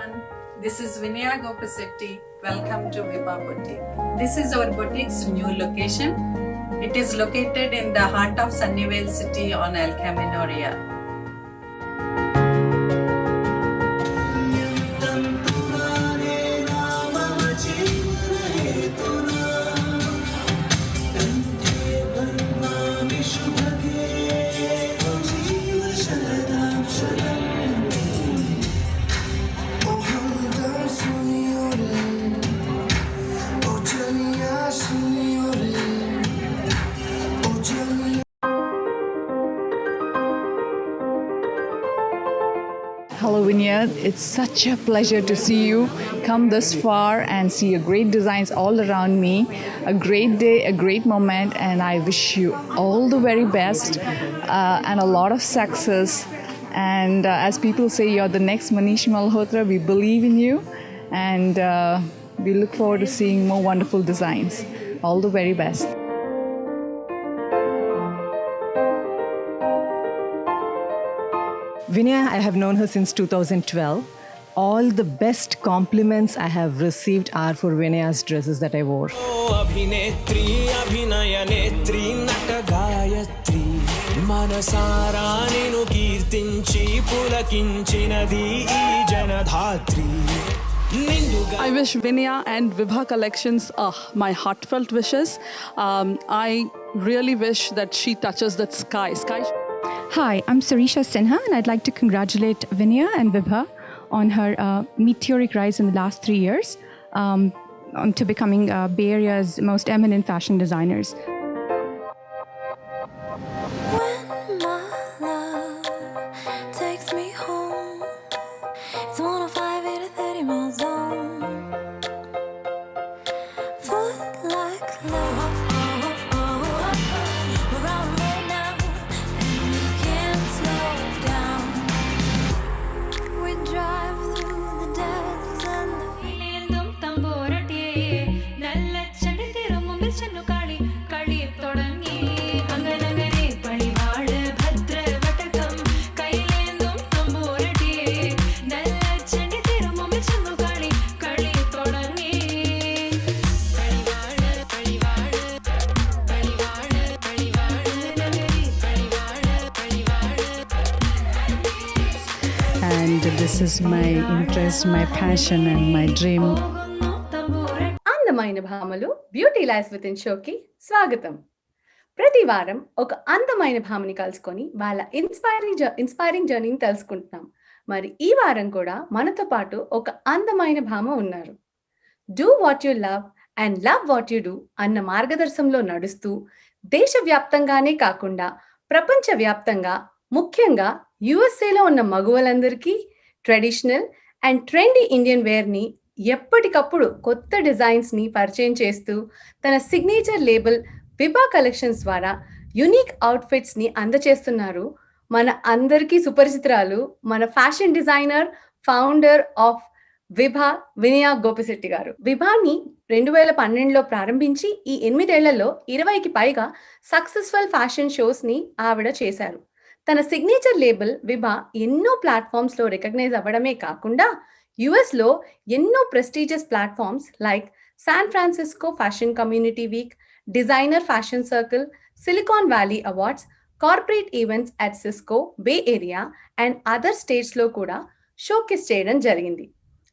everyone. This is Vinaya Gopasetti. Welcome to Vibha Boutique. This is our boutique's new location. It is located in the heart of Sunnyvale City on El Camino Real. Hello Vinaya, it's such a pleasure to see you come this far and see your great designs all around me. A great day, a great moment, and I wish you all the very best and a lot of success. And as people say, you're the next Manish Malhotra. We believe in you, and we look forward to seeing more wonderful designs. All the very best. Vinaya, I have known her since 2012. All the best compliments I have received are for Vinaya's dresses that I wore. अभिनेत्री अभिनयनेत्री नटगायत्री మనసారా నిను కీర్తించి పులకించినది ఈ జనధాత్రి I wish Vinaya and Vibha collections my heartfelt wishes. I really wish that she touches that sky. Hi, I'm Sarisha Sinha, and I'd like to congratulate Vinaya and Vibha on her meteoric rise in the last 3 years to becoming Bay Area's most eminent fashion designers. When my love takes me home, it's 105 in a 30 mile zone. Foot like love, we're on the road now, and we can't slow down. We drive through the deserts and the വീണ്ടും തമ്പുരാട്ടിയെ നല്ല ചണ്ടിത്തിരും മുമ്പിൽ ചെന്നു കളി തുടങ്ങി അങ്ങനങ്ങനെ പളിവാള് ഭദ്രവട്ടകം കയ്യിലേന്തും തമ്പുരാട്ടിയെ നല്ല ചണ്ടിത്തിരും മുമ്പിൽ ചെന്നു കളി തുടങ്ങി പളിവാള് പളിവാള് പളിവാള് പളിവാള് നഗരി പളിവാള് പളിവാള് And this is my interest, my passion, and my dream. പോകുന്നു തമ്പുരാട്ടി. అందమైన భామలు బ్యూటీ లైఫ్ విత్ ఇన్ షోకి స్వాగతం. ప్రతి వారం ఒక అందమైన భామని కలుసుకొని వాళ్ళ ఇన్స్పైరింగ్ జర్నీని తెలుసుకుంటున్నాం. మరి ఈ వారం కూడా మనతో పాటు ఒక అందమైన భామ ఉన్నారు. Do what you love and love what you do అన్న మార్గదర్శనంలో నడుస్తూ దేశవ్యాప్తంగానే కాకుండా ప్రపంచవ్యాప్తంగా ముఖ్యంగా యుఎస్ఏలో ఉన్న మగువలందరికీ ట్రెడిషనల్ అండ్ ట్రెండీ ఇండియన్ వేర్ని ఎప్పటికప్పుడు కొత్త డిజైన్స్ని పరిచయం చేస్తూ తన సిగ్నేచర్ లేబుల్ విభా కలెక్షన్స్ ద్వారా యునిక్ అవుట్ఫిట్స్ని అందచేస్తున్నారు మన అందరికీ సుపరిచితురాలు, మన fashion designer, founder of Vibha Vinaya Gopisetti గారు. విభాని 2012లో ప్రారంభించి ఈ 8 ఏళ్లలో 20కి పైగా సక్సెస్ఫుల్ ఫ్యాషన్ షోస్ని ఆవిడ చేశారు. తన సిగ్నేచర్ లేబుల్ విభా ఎన్నో ప్లాట్ఫామ్స్లో రికగ్నైజ్ అవ్వడమే కాకుండా యుఎస్లో ఎన్నో prestigious platforms like San Francisco fashion community week, designer fashion circle, Silicon Valley awards, corporate events at Cisco, bay area and other స్టేట్స్లో కూడా షోకేస్ చేయడం జరిగింది.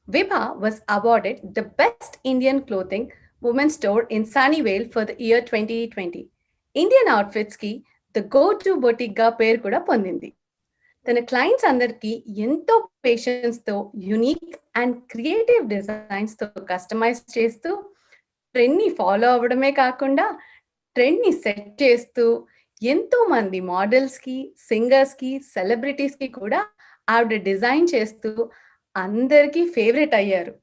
Vibha was awarded the best Indian clothing women store in Sunnyvale for the year 2020. Indian అవుట్ఫిట్స్కి the go to బొటిక్గా పేరు కూడా పొందింది. తన క్లయింట్స్ అందరికీ ఎంతో పేషెన్స్తో యునిక్ అండ్ క్రియేటివ్ డిజైన్స్తో కస్టమైజ్ చేస్తూ ట్రెండ్ని ఫాలో అవ్వడమే కాకుండా ట్రెండ్ని సెట్ చేస్తూ ఎంతో మంది మోడల్స్కి, సింగర్స్కి, సెలబ్రిటీస్కి కూడా ఆవిడ డిజైన్ చేస్తూ అందరికీ ఫేవరెట్ అయ్యారు.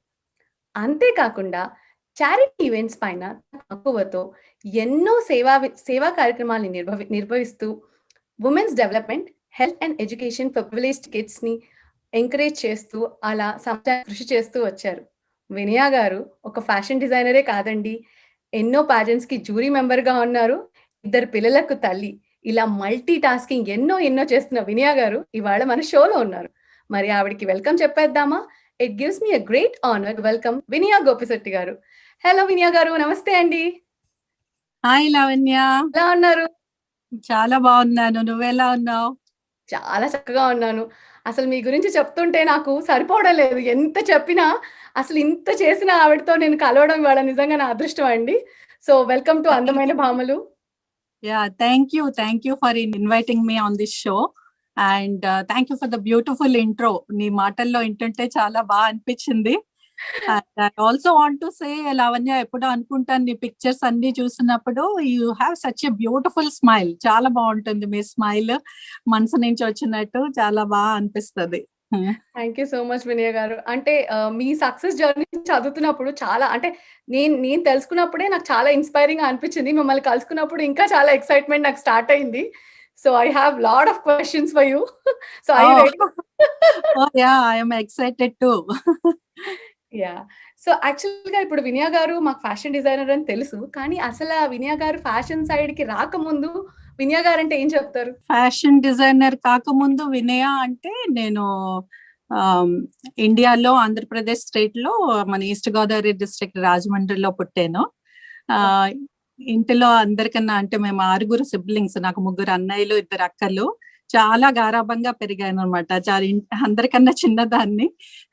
అంతేకాకుండా చారిటీ ఈవెంట్స్ పైన మక్కువతో ఎన్నో సేవా కార్యక్రమాలను నిర్వహిస్తూ women's development, health and education for privileged కిడ్స్ని ఎంకరేజ్ చేస్తూ అలా కృషి చేస్తూ వచ్చారు. వినయా గారు ఒక ఫ్యాషన్ డిజైనరే కాదండి, ఎన్నో ప్యాజెంట్స్కి జ్యూరీ మెంబర్గా ఉన్నారు, 2 పిల్లలకు తల్లి. ఇలా మల్టీ టాస్కింగ్ ఎన్నో చేస్తున్న వినయా గారు ఇవాళ మన షోలో ఉన్నారు. మరి ఆవిడకి welcome చెప్పేద్దామా? It gives me a great honor to welcome Vinaya Gopisetti garu. Hello Vinaya garu, namaste అండి. హాయ్ లావణ్య, ఎలా ఉన్నారు? చాలా బాగున్నాను. నువ్వెలా ఉన్నావు? చాలా చక్కగా ఉన్నాను. అసలు మీ గురించి చెప్తుంటే నాకు సరిపోవడం లేదు. ఎంత చెప్పినా అసలు ఇంత చేసిన ఆవిడతో నేను కలవడం ఇవాళ నిజంగా నా అదృష్టం అండి. సో వెల్కమ్ టు అందమైన భామలు. Thank you for inviting me on this show and thank you for the beautiful intro. నీ మాటల్లో వింటుంటే చాలా బాగా అనిపించింది. I also want to say Lavanya, ఎప్పుడో అనుకుంటాను నీ పిక్చర్స్ అన్ని చూసినప్పుడు, you have such a beautiful smile. చాలా బాగుంటుంది మీ స్మైల్, మనసు నుంచి వచ్చినట్టు చాలా బాగా అనిపిస్తుంది. Thank you so much Vinay గారు. అంటే మీ సక్సెస్ జర్నీ చదువుతున్నప్పుడు చాలా అంటే నేను తెలుసుకున్నప్పుడే నాకు చాలా ఇన్స్పైరింగ్ గా అనిపించింది. మిమ్మల్ని కలుసుకున్నప్పుడు ఇంకా చాలా ఎక్సైట్మెంట్ నాకు స్టార్ట్ అయింది. So I have lot of questions for you. So I I'm excited to. So యాక్చువల్‌గా ఇప్పుడు వినయ గారు మాకు ఫ్యాషన్ డిజైనర్ అని తెలుసు. కానీ అసలు వినయ గారు ఫ్యాషన్ సైడ్‌కి రాకముందు వినయ గారు అంటే ఏం చెప్తారు? ఫ్యాషన్ డిజైనర్ కాకముందు వినయ అంటే నేను ఇండియాలో ఆంధ్రప్రదేశ్ స్టేట్ లో మన ఈస్ట్ గోదావరి డిస్ట్రిక్ట్ రాజమండ్రిలో పుట్టాను. ఇంటిలో అందరికన్నా అంటే మేము 6 సిబ్లింగ్స్, నాకు 3 అన్నయ్యలు 2 అక్కలు. చాలా గారాబంగా పెరిగాను అనమాట. చాలా అందరికన్నా చిన్నదాన్ని.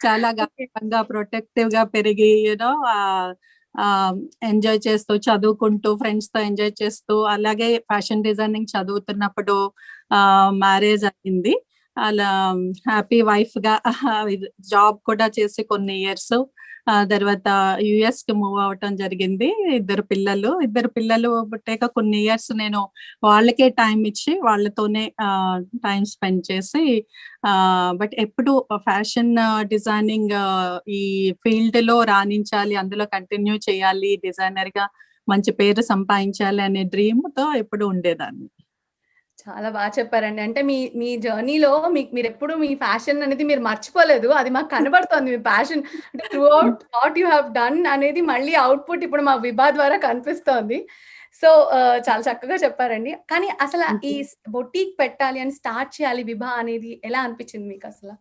చాలా గారాబంగా ప్రొటెక్టివ్ గా పెరిగి యూనో ఎంజాయ్ చేస్తూ చదువుకుంటూ ఫ్రెండ్స్ తో ఎంజాయ్ చేస్తూ, అలాగే ఫ్యాషన్ డిజైనింగ్ చదువుతున్నప్పుడు మ్యారేజ్ అయింది. అలా హ్యాపీ వైఫ్ గా జాబ్ కూడా చేసి కొన్ని ఇయర్స్ తర్వాత యుఎస్ కి మూవ్ అవటం జరిగింది. 2 పిల్లలు పుట్టాక కొన్ని ఇయర్స్ నేను వాళ్ళకే టైం ఇచ్చి వాళ్ళతోనే టైం స్పెండ్ చేసి, బట్ ఎప్పుడు ఫ్యాషన్ డిజైనింగ్ ఈ ఫీల్డ్ లో రాణించాలి, అందులో కంటిన్యూ చేయాలి, డిజైనర్ గా మంచి పేరు సంపాదించాలి అనే డ్రీమ్ తో ఎప్పుడు ఉండేదాన్ని. చాలా బాగా చెప్పారండి. అంటే మీ జర్నీలో మీరెప్పుడు మీ ఫ్యాషన్ అనేది మీరు మర్చిపోలేదు. అది మాకు కనబడుతోంది. మీ ప్యాషన్ అంటే through out what you have done అనేది మళ్ళీ అవుట్‌పుట్ ఇప్పుడు మా విభా ద్వారా కనిపిస్తోంది. సో చాలా చక్కగా చెప్పారండి. కానీ అసల ఈ బొటీక్ పెట్టాలి అని స్టార్ట్ చేయాలి విభా అనేది ఎలా అనిపించింది మీకసల?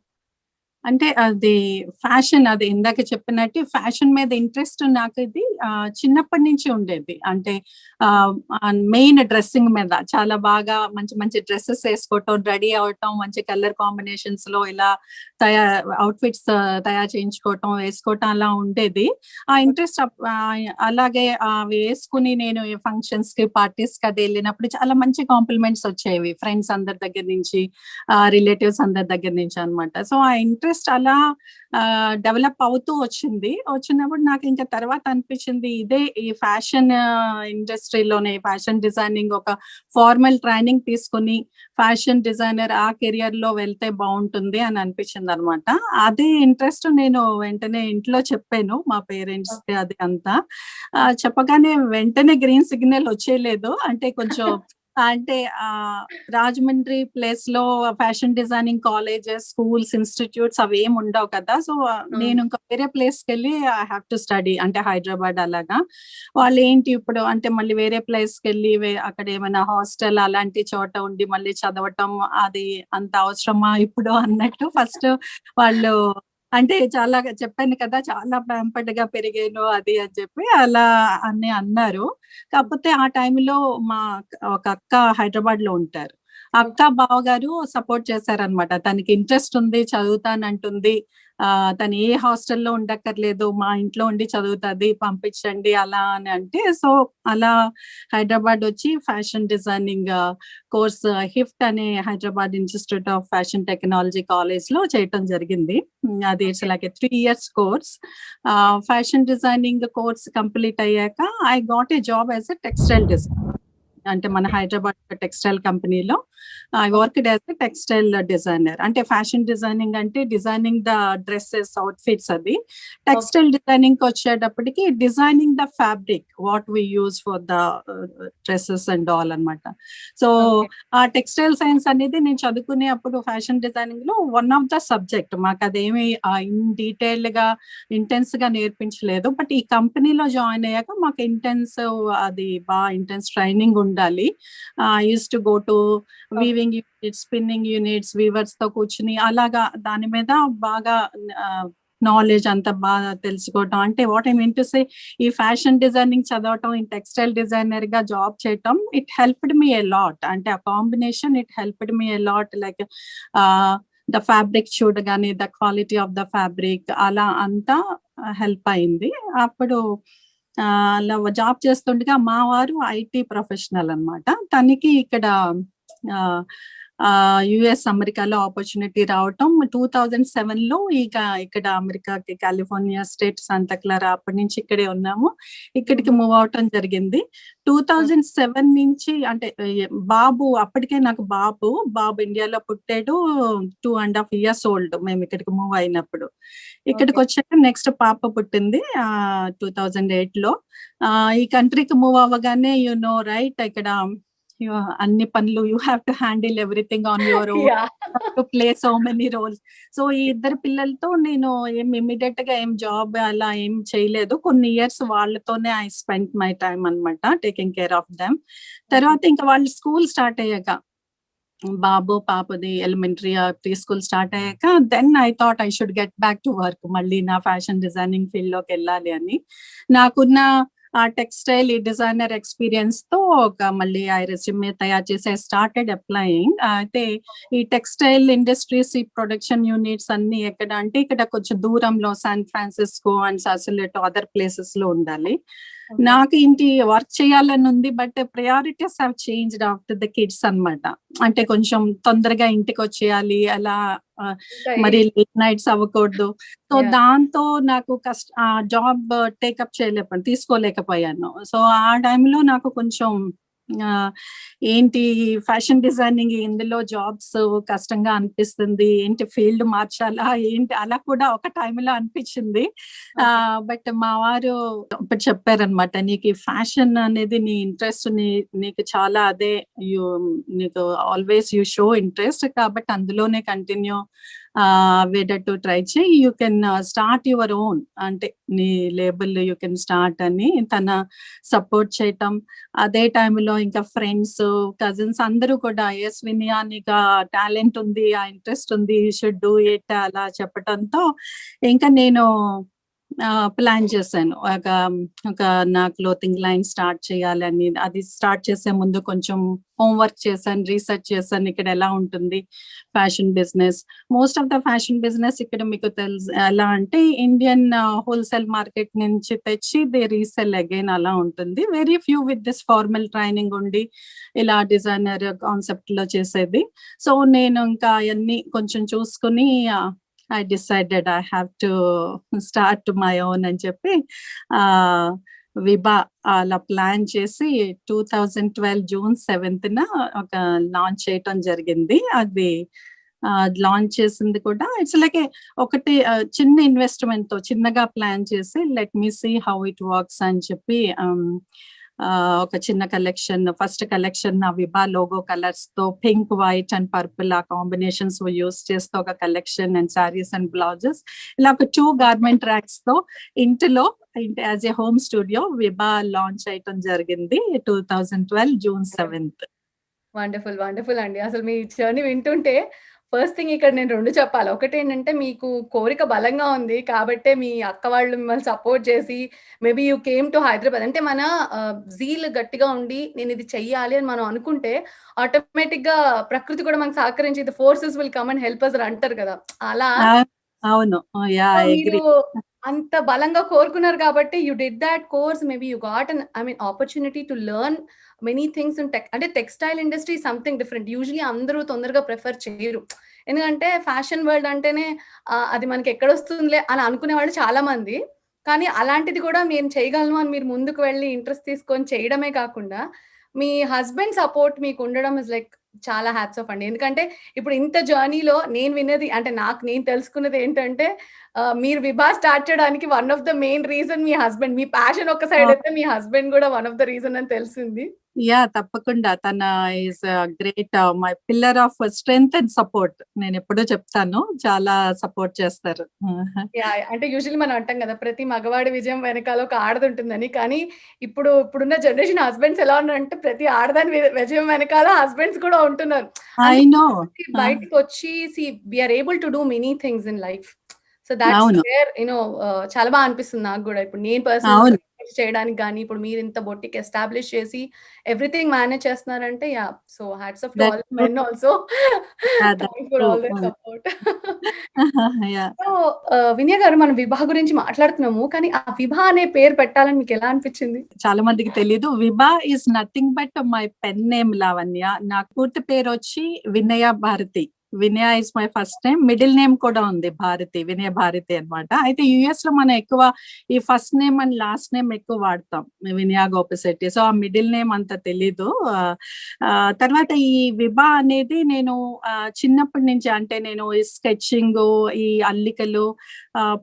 అంటే అది ఫ్యాషన్, అది ఇందాక చెప్పినట్టు ఫ్యాషన్ మీద ఇంట్రెస్ట్ నాకు ఇది చిన్నప్పటి నుంచి ఉండేది. అంటే మెయిన్ డ్రెస్సింగ్ మీద చాలా బాగా మంచి మంచి డ్రెస్సెస్ వేసుకోవటం, రెడీ అవటం, మంచి కలర్ కాంబినేషన్స్ లో ఇలా అవుట్ఫిట్స్ తయారు చేయించుకోవటం, వేసుకోవటం అలా ఉండేది. ఆ ఇంట్రెస్ట్ అలాగే వేసుకుని నేను ఫంక్షన్స్ కి పార్టీస్ కి అది వెళ్ళినప్పుడు చాలా మంచి కాంప్లిమెంట్స్ వచ్చేవి ఫ్రెండ్స్ అందరి దగ్గర నుంచి, రిలేటివ్స్ అందరి దగ్గర నుంచి అనమాట. సో ఆ ఇంట్రెస్ట్ అలా డెవలప్ అవుతూ వచ్చినప్పుడు నాకు ఇంకా తర్వాత అనిపించింది, ఇదే ఈ ఫ్యాషన్ ఇండస్ట్రీలోనే ఫ్యాషన్ డిజైనింగ్ ఒక ఫార్మల్ ట్రైనింగ్ తీసుకుని ఫ్యాషన్ డిజైనర్ ఆ కెరియర్ లో వెళ్తే బాగుంటుంది అని అనిపించింది అనమాట. అదే ఇంట్రెస్ట్ నేను వెంటనే ఇంట్లో చెప్పాను మా పేరెంట్స్ కి. అది అంతా చెప్పగానే వెంటనే గ్రీన్ సిగ్నల్ వచ్చేయలేదు. అంటే కొంచెం అంటే రాజమండ్రి ప్లేస్ లో fashion designing colleges, schools, institutes అవేం ఉండవు కదా. సో నేను ఇంకా వేరే ప్లేస్ కి వెళ్ళి ఐ హ్యావ్ టు స్టడీ, అంటే హైదరాబాద్ అలాగా. వాళ్ళు ఏంటి ఇప్పుడు అంటే మళ్ళీ వేరే ప్లేస్ కి వెళ్ళి అక్కడ ఏమైనా హాస్టల్ అలాంటి చోట ఉండి మళ్ళీ చదవటం అది అంత అవసరమా ఇప్పుడు అన్నట్టు ఫస్ట్ వాళ్ళు అంటే చాలా చెప్పాను కదా, చాలా ప్యాంపర్డ్ గా పెరిగాను అది అని చెప్పి అలా అని అన్నారు. కాకపోతే ఆ టైంలో మా ఒక అక్క హైదరాబాద్ లో ఉంటారు. అక్క బావగారు సపోర్ట్ చేశారనమాట. తనకి ఇంట్రెస్ట్ ఉంది, చదువుతానంటుంది, తను ఏ హాస్టల్లో ఉండక్కర్లేదు, మా ఇంట్లో ఉండి చదువుతుంది, పంపించండి అలా అని అంటే, సో అలా హైదరాబాద్ వచ్చి ఫ్యాషన్ డిజైనింగ్ కోర్స్ హిఫ్ట్ అనే Hyderabad institute of fashion technology college లో చేయటం జరిగింది. అది it's like 3 years course. Fashion designing course complete అయ్యాక I got a job as a textile designer. అంటే మన హైదరాబాద్ టెక్స్టైల్ కంపెనీలో I worked as a textile designer. అంటే ఫ్యాషన్ డిజైనింగ్ అంటే డిజైనింగ్ ద డ్రెస్సెస్, అవుట్ఫిట్స్. అది టెక్స్టైల్ డిజైనింగ్ కి వచ్చేటప్పటికి designing the fabric what we use for the dresses and all అనమాట. So ఆ టెక్స్టైల్ సైన్స్ అనేది నేను చదువుకునే అప్పుడు ఫ్యాషన్ డిజైనింగ్ లో వన్ ఆఫ్ ద సబ్జెక్ట్. మాకు అదేమి ఇన్ డీటెయిల్ గా ఇంటెన్స్ గా నేర్పించలేదు. బట్ ఈ కంపెనీలో జాయిన్ అయ్యాక మాకు అది బాగా ఇంటెన్స్ ట్రైనింగ్ ఉండాలి. Used to go to weaving units, spinning units, weavers తో కూర్చుని అలాగా దాని మీద బాగా నాలెడ్జ్ అంతా బాగా తెలుసుకోవటం. అంటే what I mean to say, ఈ ఫ్యాషన్ డిజైనింగ్ చదవటం, ఈ టెక్స్టైల్ డిజైనర్ గా జాబ్ చేయటం, it helped me a lot. అంటే ఆ combination it helped me a lot. Like the fabric చూడగానే the quality of the fabric అలా అంతా హెల్ప్ అయింది. అప్పుడు అలా జాబ్ చేస్తుండగా మా వారు ఐటీ ప్రొఫెషనల్ అన్నమాట. తనకి ఇక్కడ యుఎస్ అమెరికాలో ఆపర్చునిటీ రావటం 2007లో ఇక్కడ అమెరికాకి కాలిఫోర్నియా స్టేట్ శాంతా క్లారా, అప్పటి నుంచి ఇక్కడే ఉన్నాము. ఇక్కడికి మూవ్ అవటం జరిగింది 2007 నుంచి. అంటే బాబు అప్పటికే నాకు బాబు ఇండియాలో పుట్టాడు, 2.5 years old మేము ఇక్కడికి మూవ్ అయినప్పుడు. ఇక్కడికి వచ్చాక నెక్స్ట్ పాప పుట్టింది 2008లో. ఈ కంట్రీకి మూవ్ అవ్వగానే రైట్, ఇక్కడ అన్ని పనులు you have to handle everything on your own, to play so many roles. So ఈ ఇద్దరు పిల్లలతో నేను ఇమ్మీడియట్ గా జాబ్ అలా ఏం చేయలేదు. కొన్ని ఇయర్స్ వాళ్ళతోనే ఐ స్పెండ్ మై టైమ్ అన్నమాట, టేకింగ్ కేర్ ఆఫ్ దెమ్. తర్వాత ఇంకా వాళ్ళు స్కూల్ స్టార్ట్ అయ్యాక, బాబు పాపది ఎలిమెంటరీ ప్రీ స్కూల్ స్టార్ట్ అయ్యాక, then I thought I should get back to work. మళ్ళీ నా ఫ్యాషన్ డిజైనింగ్ ఫీల్డ్ లోకి వెళ్ళాలి అని. నాకున్న ఆ టెక్స్టైల్ డిజైనర్ ఎక్స్పీరియన్స్ తో మళ్ళీ ఐ రెజ్యూమే తయారు చేసి ఐ స్టార్టెడ్ అప్లయింగ్. అయితే ఈ టెక్స్టైల్ ఇండస్ట్రీస్, ఈ ప్రొడక్షన్ యూనిట్స్ అన్ని ఎక్కడ అంటే ఇక్కడ కొంచెం దూరంలో San Francisco and Sausalito other places లో ఉండాలి. నాకు ఇంటి వర్క్ చేయాలని ఉంది, but priorities have changed after the kids అన్నమాట. అంటే కొంచెం తొందరగా ఇంటికి వచ్చేయాలి, అలా మరి లేట్ నైట్స్ అవ్వకూడదు. సో దాంతో నాకు జాబ్ తీసుకోలేకపోయాను. సో ఆ టైంలో నాకు కొంచెం ఏంటి ఫ్యాషన్ డిజైనింగ్, ఇందులో జాబ్స్ కష్టంగా అనిపిస్తుంది, ఏంటి ఫీల్డ్ మార్చాలా ఏంటి, అలా కూడా ఒక టైంలో అనిపించింది. బట్ మా వారు ఇప్పుడు చెప్పారనమాట, నీకు ఫ్యాషన్ అనేది నీ ఇంట్రెస్ట్, నీకు చాలా అదే, నీకు ఆల్వేస్ యూ షో ఇంట్రెస్ట్, కాబట్టి అందులోనే కంటిన్యూ అయ్యేటట్టు ట్రై చేయి. You can start your own, అంటే నీ లేబుల్ యూ కెన్ స్టార్ట్ అని తన సపోర్ట్ చేయటం. అదే టైంలో ఇంకా ఫ్రెండ్స్, కజిన్స్ అందరూ కూడా ఎస్ వినయా నీకు టాలెంట్ ఉంది, ఆ ఇంట్రెస్ట్ ఉంది, యూ షుడ్ డూ ఇట్ అలా చెప్పటంతో ఇంకా నేను ప్లాన్ చేశాను ఒక నా క్లోతింగ్ లైన్ స్టార్ట్ చేయాలని. అది స్టార్ట్ చేసే ముందు కొంచెం హోంవర్క్ చేశాను, రీసెర్చ్ చేశాను ఇక్కడ ఎలా ఉంటుంది fashion business. Most of the fashion business ఇక్కడ మీకు తెలుసు ఎలా అంటే ఇండియన్ హోల్సేల్ మార్కెట్ నుంచి తెచ్చి దే రీసెల్ అగైన్ అలా ఉంటుంది. Very few with this formal training ఉండి ఇలా డిజైనర్ కాన్సెప్ట్ లో చేసేది. సో నేను ఇంకా అవన్నీ కొంచెం చూసుకుని I decided I have to start my own అని చెప్పి విభా అలా ప్లాన్ చేసి 2012 June 7th ఒక లాంచ్ చేయటం జరిగింది. అది లాంచ్ చేసింది కూడా ఇట్స్ లైక్ ఒకటి చిన్న ఇన్వెస్ట్మెంట్ తో చిన్నగా ప్లాన్ చేసి let me see how it works అని చెప్పి ఒక చిన్న కలెక్షన్, ఫస్ట్ కలెక్షన్ నా విభా లోగో కలర్స్ తో పింక్, వైట్ అండ్ పర్పుల్ ఆ కాంబినేషన్స్ యూస్ చేస్తూ ఒక collection and saris and blouses ఇలా ఒక 2 గార్మెంట్ ర్యాక్స్ తో ఇంటిలో as a home studio Vibha launch చేయటం జరిగింది 2012 June 7th. వండర్ఫుల్ వండర్ఫుల్ అండి. అసలు మీ జర్నీ వింటుంటే ఫస్ట్ థింగ్ ఇక్కడ నేను 2 చెప్పాలి. ఒకటి ఏంటంటే మీకు కోరిక బలంగా ఉంది కాబట్టే మీ అక్క వాళ్ళు మిమ్మల్ని సపోర్ట్ చేసి maybe you came to Hyderabad. అంటే మన జీల్ గట్టిగా ఉండి నేను ఇది చెయ్యాలి అని మనం అనుకుంటే ఆటోమేటిక్ గా ప్రకృతి కూడా మనకు సహకరించి the forces will come and help us అంటారు కదా, అలా అవును. మీరు అంత బలంగా కోరుకున్నారు కాబట్టి you did that course. Maybe you got an opportunity to learn many things in అంటే textile industry something different. Usually అందరూ తొందరగా ప్రిఫర్ చేయరు, ఎందుకంటే ఫ్యాషన్ వరల్డ్ అంటేనే అది మనకి ఎక్కడొస్తుందిలే అని అనుకునే వాళ్ళు చాలా మంది. కానీ అలాంటిది కూడా మేము చేయగలను అని మీరు ముందుకు వెళ్ళి ఇంట్రెస్ట్ తీసుకొని చేయడమే కాకుండా మీ హస్బెండ్ సపోర్ట్ మీకు ఉండడం ఇస్ లైక్ చాలా హ్యాట్స్ ఆఫ్ అండి. ఎందుకంటే ఇప్పుడు ఇంత జర్నీలో నేను విన్నది అంటే నేను తెలుసుకున్నది ఏంటంటే మీరు విభా స్టార్ట్ చేయడానికి one of the main reason me husband. Me passion ఒక సైడ్ అయితే మీ హస్బెండ్ కూడా వన్ ఆఫ్ ద రీజన్ అని తెలిసింది. తప్పకుండా తన is great my pillar of strength and support. నేను ఎప్పుడూ చెప్తాను, చాలా సపోర్ట్ చేస్తారు. అంటే యూజువల్లీ మనం అంటాం కదా ప్రతి మగవాడి విజయం వెనకాల ఒక ఆడది ఉంటుందని. కానీ ఇప్పుడున్న జనరేషన్ హస్బెండ్స్ ఎలా ఉన్నారంటే ప్రతి ఆడదాని విజయం వెనకాల హస్బెండ్స్ కూడా ఉంటున్నారు. బయటకు వచ్చి we are able to do many things in life. So that's అవును. వేర్ చాలా బాగా అనిపిస్తుంది నాకు కూడా. ఇప్పుడు నేను పర్సనల్ అవును. చేయడానికి గానీ, ఇప్పుడు మీరు ఇంత బొటిక్ ఎస్టాబ్లిష్ చేసి ఎవ్రీథింగ్ మేనేజ్ చేస్తున్నారంటే so hats off to that's all true. Men also. That's thanks for true. All their support. Yeah! So వినయ గారు, మనం విభా గురించి మాట్లాడుతున్నాము. కానీ ఆ విభా అనే పేరు పెట్టాలని మీకు ఎలా అనిపించింది? చాలా మందికి తెలీదు. Vibha is nothing but my pen name Lavanya. నా పూర్తి పేరొచ్చి Vinaya Bharati. Vinaya is my first name. Middle name కూడా ఉంది భారతి. వినయ భారతి అన్నమాట. అయితే యూఎస్‌లో మనం ఎక్కువ ఈ first name and last name ఎక్కువ వాడతాం. వినయ గోపిశెట్టి. సో, ఆ మిడిల్ నేమ్ అంత తెలీదు. తర్వాత ఈ విభా అనేది నేను చిన్నప్పటి నుంచి అంటే నేను ఈ స్కెచింగు, ఈ అల్లికలు,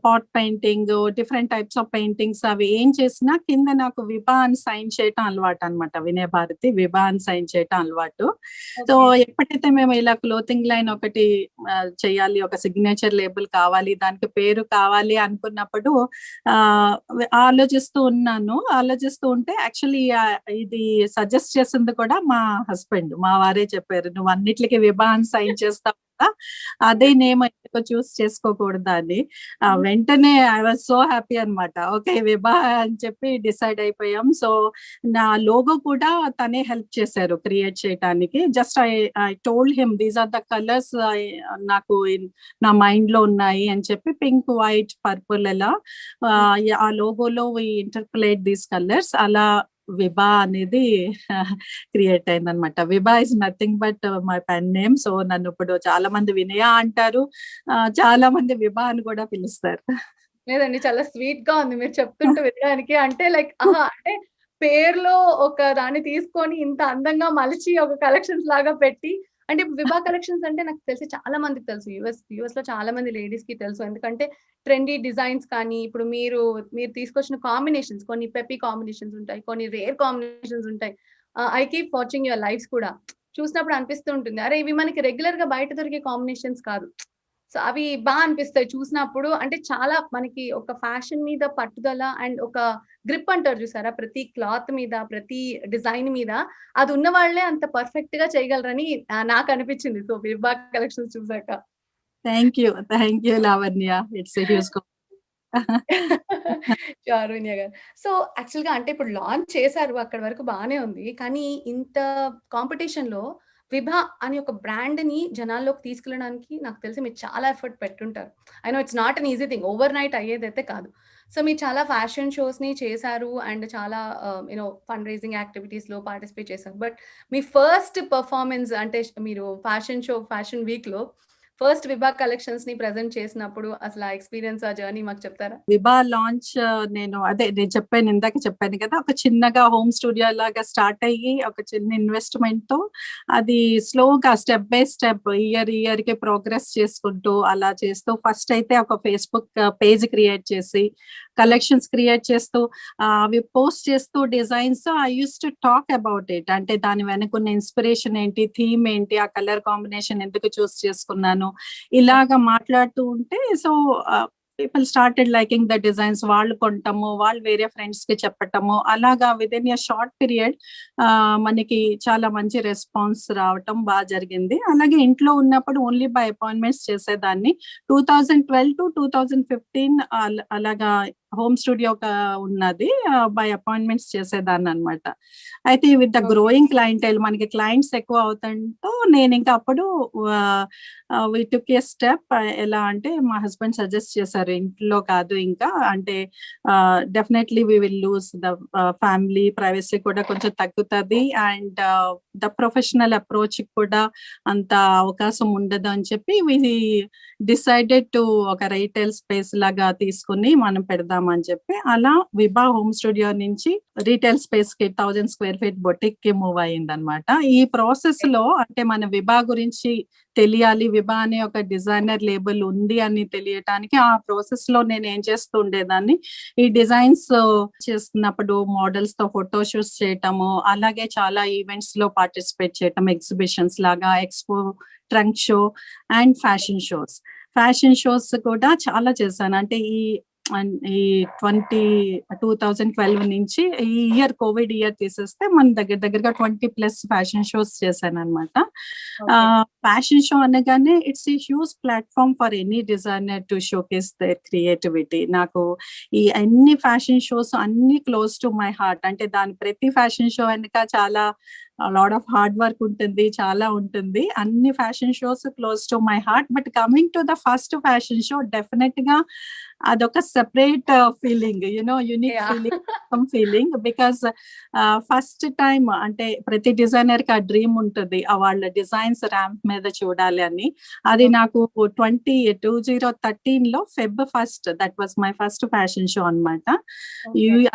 pot painting, different types of paintings అవి ఏం చేసినా కింద నాకు విభా అని సైన్ చేయటం అలవాటన్నమాట. వినయ భారతి విభా అని సైన్ చేయటం అలవాటు. So, okay. ఎప్పుడైతే మేము ఇలా క్లోతింగ్ లైన్ ఒకటి చేయాలి, ఒక సిగ్నేచర్ లేబుల్ కావాలి, దానికి పేరు కావాలి అనుకున్నప్పుడు ఆలోచిస్తూ ఉన్నాను. ఆలోచిస్తూ ఉంటే యాక్చువల్లీ ఇది సజెస్ట్ చేసింది కూడా మా హస్బెండ్. మా వారే చెప్పారు, "నువ్వు అన్నిట్లికి విభా అని సైన్ చేస్తావు కదా! అదే నేమ్ ఎందుకు చూస్ చేసుకోకూడదా" అని. వెంటనే ఐ వాస్ సో హ్యాపీ అన్నమాట. ఓకే, విభా అని చెప్పి డిసైడ్ అయిపోయాం. సో, నా లోగో కూడా తనే హెల్ప్ చేశారు క్రియేట్ చేయటానికి. Just I told him these are the colours నాకు నా మైండ్‌లో ఉన్నాయి అని చెప్పి పింక్, వైట్, పర్పుల్ అలా ఆ లోగోలో వి ఇంటర్పోలేట్ దీస్ కలర్స్. అలా విభా అనేది క్రియేట్ అయిందన్నమాట. Vibha is nothing but my pen name. So, నన్ను ఇప్పుడు చాలా మంది వినయ అంటారు. చాలా మంది విభా అని కూడా పిలుస్తారు. లేదండి, చాలా స్వీట్‌గా ఉంది మీరు చెప్తుంటే వినడానికి. అంటే లైక్ అంటే పేరులో ఒక దాన్ని తీసుకొని ఇంత అందంగా మలిచి ఒక కలెక్షన్స్ లాగా పెట్టి, అంటే ఇప్పుడు విభా కలెక్షన్స్ అంటే నాకు తెలిసి చాలా మందికి తెలుసు. యూఎస్‌లో చాలా మంది లేడీస్‌కి తెలుసు. ఎందుకంటే ట్రెండీ డిజైన్స్ కానీ, ఇప్పుడు మీరు తీసుకొచ్చిన కాంబినేషన్స్, కొన్ని పెప్పీ కాంబినేషన్స్ ఉంటాయి. కొన్ని రేర్ కాంబినేషన్స్ ఉంటాయి. I keep watching your lives కూడా. చూసినప్పుడు అనిపిస్తూ ఉంటుంది, అరే ఇవి మనకి రెగ్యులర్‌గా బయట దొరికే కాంబినేషన్స్ కాదు. సో, అవి అనిపిస్తాయి చూసినప్పుడు. అంటే చాలా మనకి ఒక ఫ్యాషన్ మీద పట్టుదల అండ్ ఒక గ్రిప్ అంటారు చూసారా? ప్రతి క్లాత్ మీద, ప్రతి డిజైన్ మీద అది ఉన్న వాళ్ళే అంత పర్ఫెక్ట్‌గా చేయగలరని నాకు అనిపించింది. సో, విభా కలెక్షన్స్ చూసాక. Thank you Lavanya. It's a huge sure వినయ గారు. సో, యాక్చువల్‌గా అంటే ఇప్పుడు లాంచ్ చేశారు. అక్కడి వరకు బానే ఉంది. కానీ ఇంత కాంపిటీషన్‌లో విభా అని ఒక బ్రాండ్‌ని జనాల్లోకి తీసుకెళ్ళడానికి నాకు తెలిసి మీరు చాలా ఎఫర్ట్ పెట్టుంటారు. I know it's not an easy thing. Overnight అయ్యేదైతే కాదు. సో, మీరు చాలా ఫ్యాషన్ షోస్‌ని చేశారు అండ్ చాలా ఫండ్ రైజింగ్ యాక్టివిటీస్‌లో పార్టిసిపేట్ చేశారు. బట్ మీ ఫస్ట్ పెర్ఫార్మన్స్ అంటే మీరు ఫ్యాషన్ వీక్‌లో ఫస్ట్ విభా కలెక్షన్స్‌ని ప్రెజెంట్ చేసినప్పుడు అసలు ఆ ఎక్స్‌పీరియన్స్, ఆ జర్నీ మాకు చెప్తారా? విభా లాంచ్ నేను చెప్పాను, ఇందాక చెప్పాను కదా! ఒక చిన్నగా హోమ్ స్టూడియో లాగా స్టార్ట్ అయ్యి ఒక చిన్న ఇన్వెస్ట్‌మెంట్‌తో అది స్లోగా స్టెప్ బై స్టెప్ ఇయర్‌కి ప్రోగ్రెస్ చేసుకుంటూ అలా చేస్తూ ఫస్ట్ అయితే ఒక ఫేస్‌బుక్ పేజ్ క్రియేట్ చేసి కలెక్షన్స్ క్రియేట్ చేస్తూ అవి పోస్ట్ చేస్తూ designs I used to talk about it. అంటే దాని వెనకున్న ఇన్స్పిరేషన్ ఏంటి, థీమ్ ఏంటి, ఆ కలర్ కాంబినేషన్ ఎందుకు చూస్ చేసుకున్నాను, ఇలాగా మాట్లాడుతూ ఉంటే so people started liking the designs. వాళ్ళు కొంటము, వాళ్ళు వేరే ఫ్రెండ్స్‌కి చెప్పటము, అలాగా వితిన్ ఎ షార్ట్ పీరియడ్ మనకి చాలా మంచి రెస్పాన్స్ రావటం జరిగింది. అలాగే ఇంట్లో ఉన్నప్పుడు ఓన్లీ బై అపాయింట్మెంట్స్ చేసేదాన్ని. 2012-2015 అలాగా హోమ్ స్టూడియో ఉన్నది. బై అపాయింట్మెంట్స్ చేసేదాన్ననమాట. అయితే విత్ ద గ్రోయింగ్ క్లయింటైల్ మనకి క్లయింట్స్ ఎక్కువ అవుతంతో నేనింక అప్పుడు వి టుక్ ఎ స్టెప్. ఎలా అంటే మా హస్బెండ్ సజెస్ట్ చేశారు, ఇంట్లో కాదు ఇంకా అంటే definitely we will lose the family privacy కూడా కొంచెం తగ్గుతది అండ్ ద ప్రొఫెషనల్ అప్రోచ్‌కి కూడా అంత అవకాశం ఉండదు అని చెప్పి వి డిసైడెడ్ టు ఒక రీటైల్ స్పేస్ లాగా తీసుకొని మనం పెడదామని చెప్పి అలా విభా హోమ్ స్టూడియో నుంచి రీటైల్ స్పేస్‌కి 1000 స్క్వేర్ ఫీట్ బొటిక్‌కి మూవ్ అయిందనమాట. ఈ ప్రాసెస్‌లో అంటే మన విభా గురించి తెలియాలి, విభా అనే ఒక డిజైనర్ లేబుల్ ఉంది అని తెలియటానికి ఆ ప్రాసెస్‌లో నేనేం చేస్తూ ఉండేదాన్ని, ఈ డిజైన్స్ చేస్తున్నప్పుడు మోడల్స్‌తో ఫోటో షూట్స్ చేయటము, అలాగే చాలా ఈవెంట్స్‌లో పార్టిసిపేట్ చేయటం, ఎగ్జిబిషన్స్ లాగా, expo, trunk show and fashion shows కూడా చాలా చేశాను. అంటే ఈ ఈ 2012 నుంచి ఈ ఇయర్ కోవిడ్ ఇయర్ తీసేస్తే మన దగ్గరగా 20+ ఫ్యాషన్ షోస్ చేశానన్నమాట. ఫ్యాషన్ షో అనగానే it's a huge platform for any designer to showcase there creativity. నాకు ఈ అన్ని ఫ్యాషన్ షోస్ అన్ని క్లోజ్ టు మై హార్ట్. అంటే దాని ప్రతి ఫ్యాషన్ షో వెనుక చాలా లాట్ ఆఫ్ హార్డ్ వర్క్ ఉంటుంది, చాలా ఉంటుంది. అన్ని fashion shows close to my heart. But coming to the first fashion show definite గా అదొక separate feeling, unique feeling. Because first time అంటే ప్రతి డిజైనర్ కి ఆ డ్రీమ్ ఉంటుంది, వాళ్ళ డిజైన్స్ ర్యాంప్ మీద చూడాలి అని. అది నాకు 2013 లో Feb 1 that was my first fashion show అనమాట.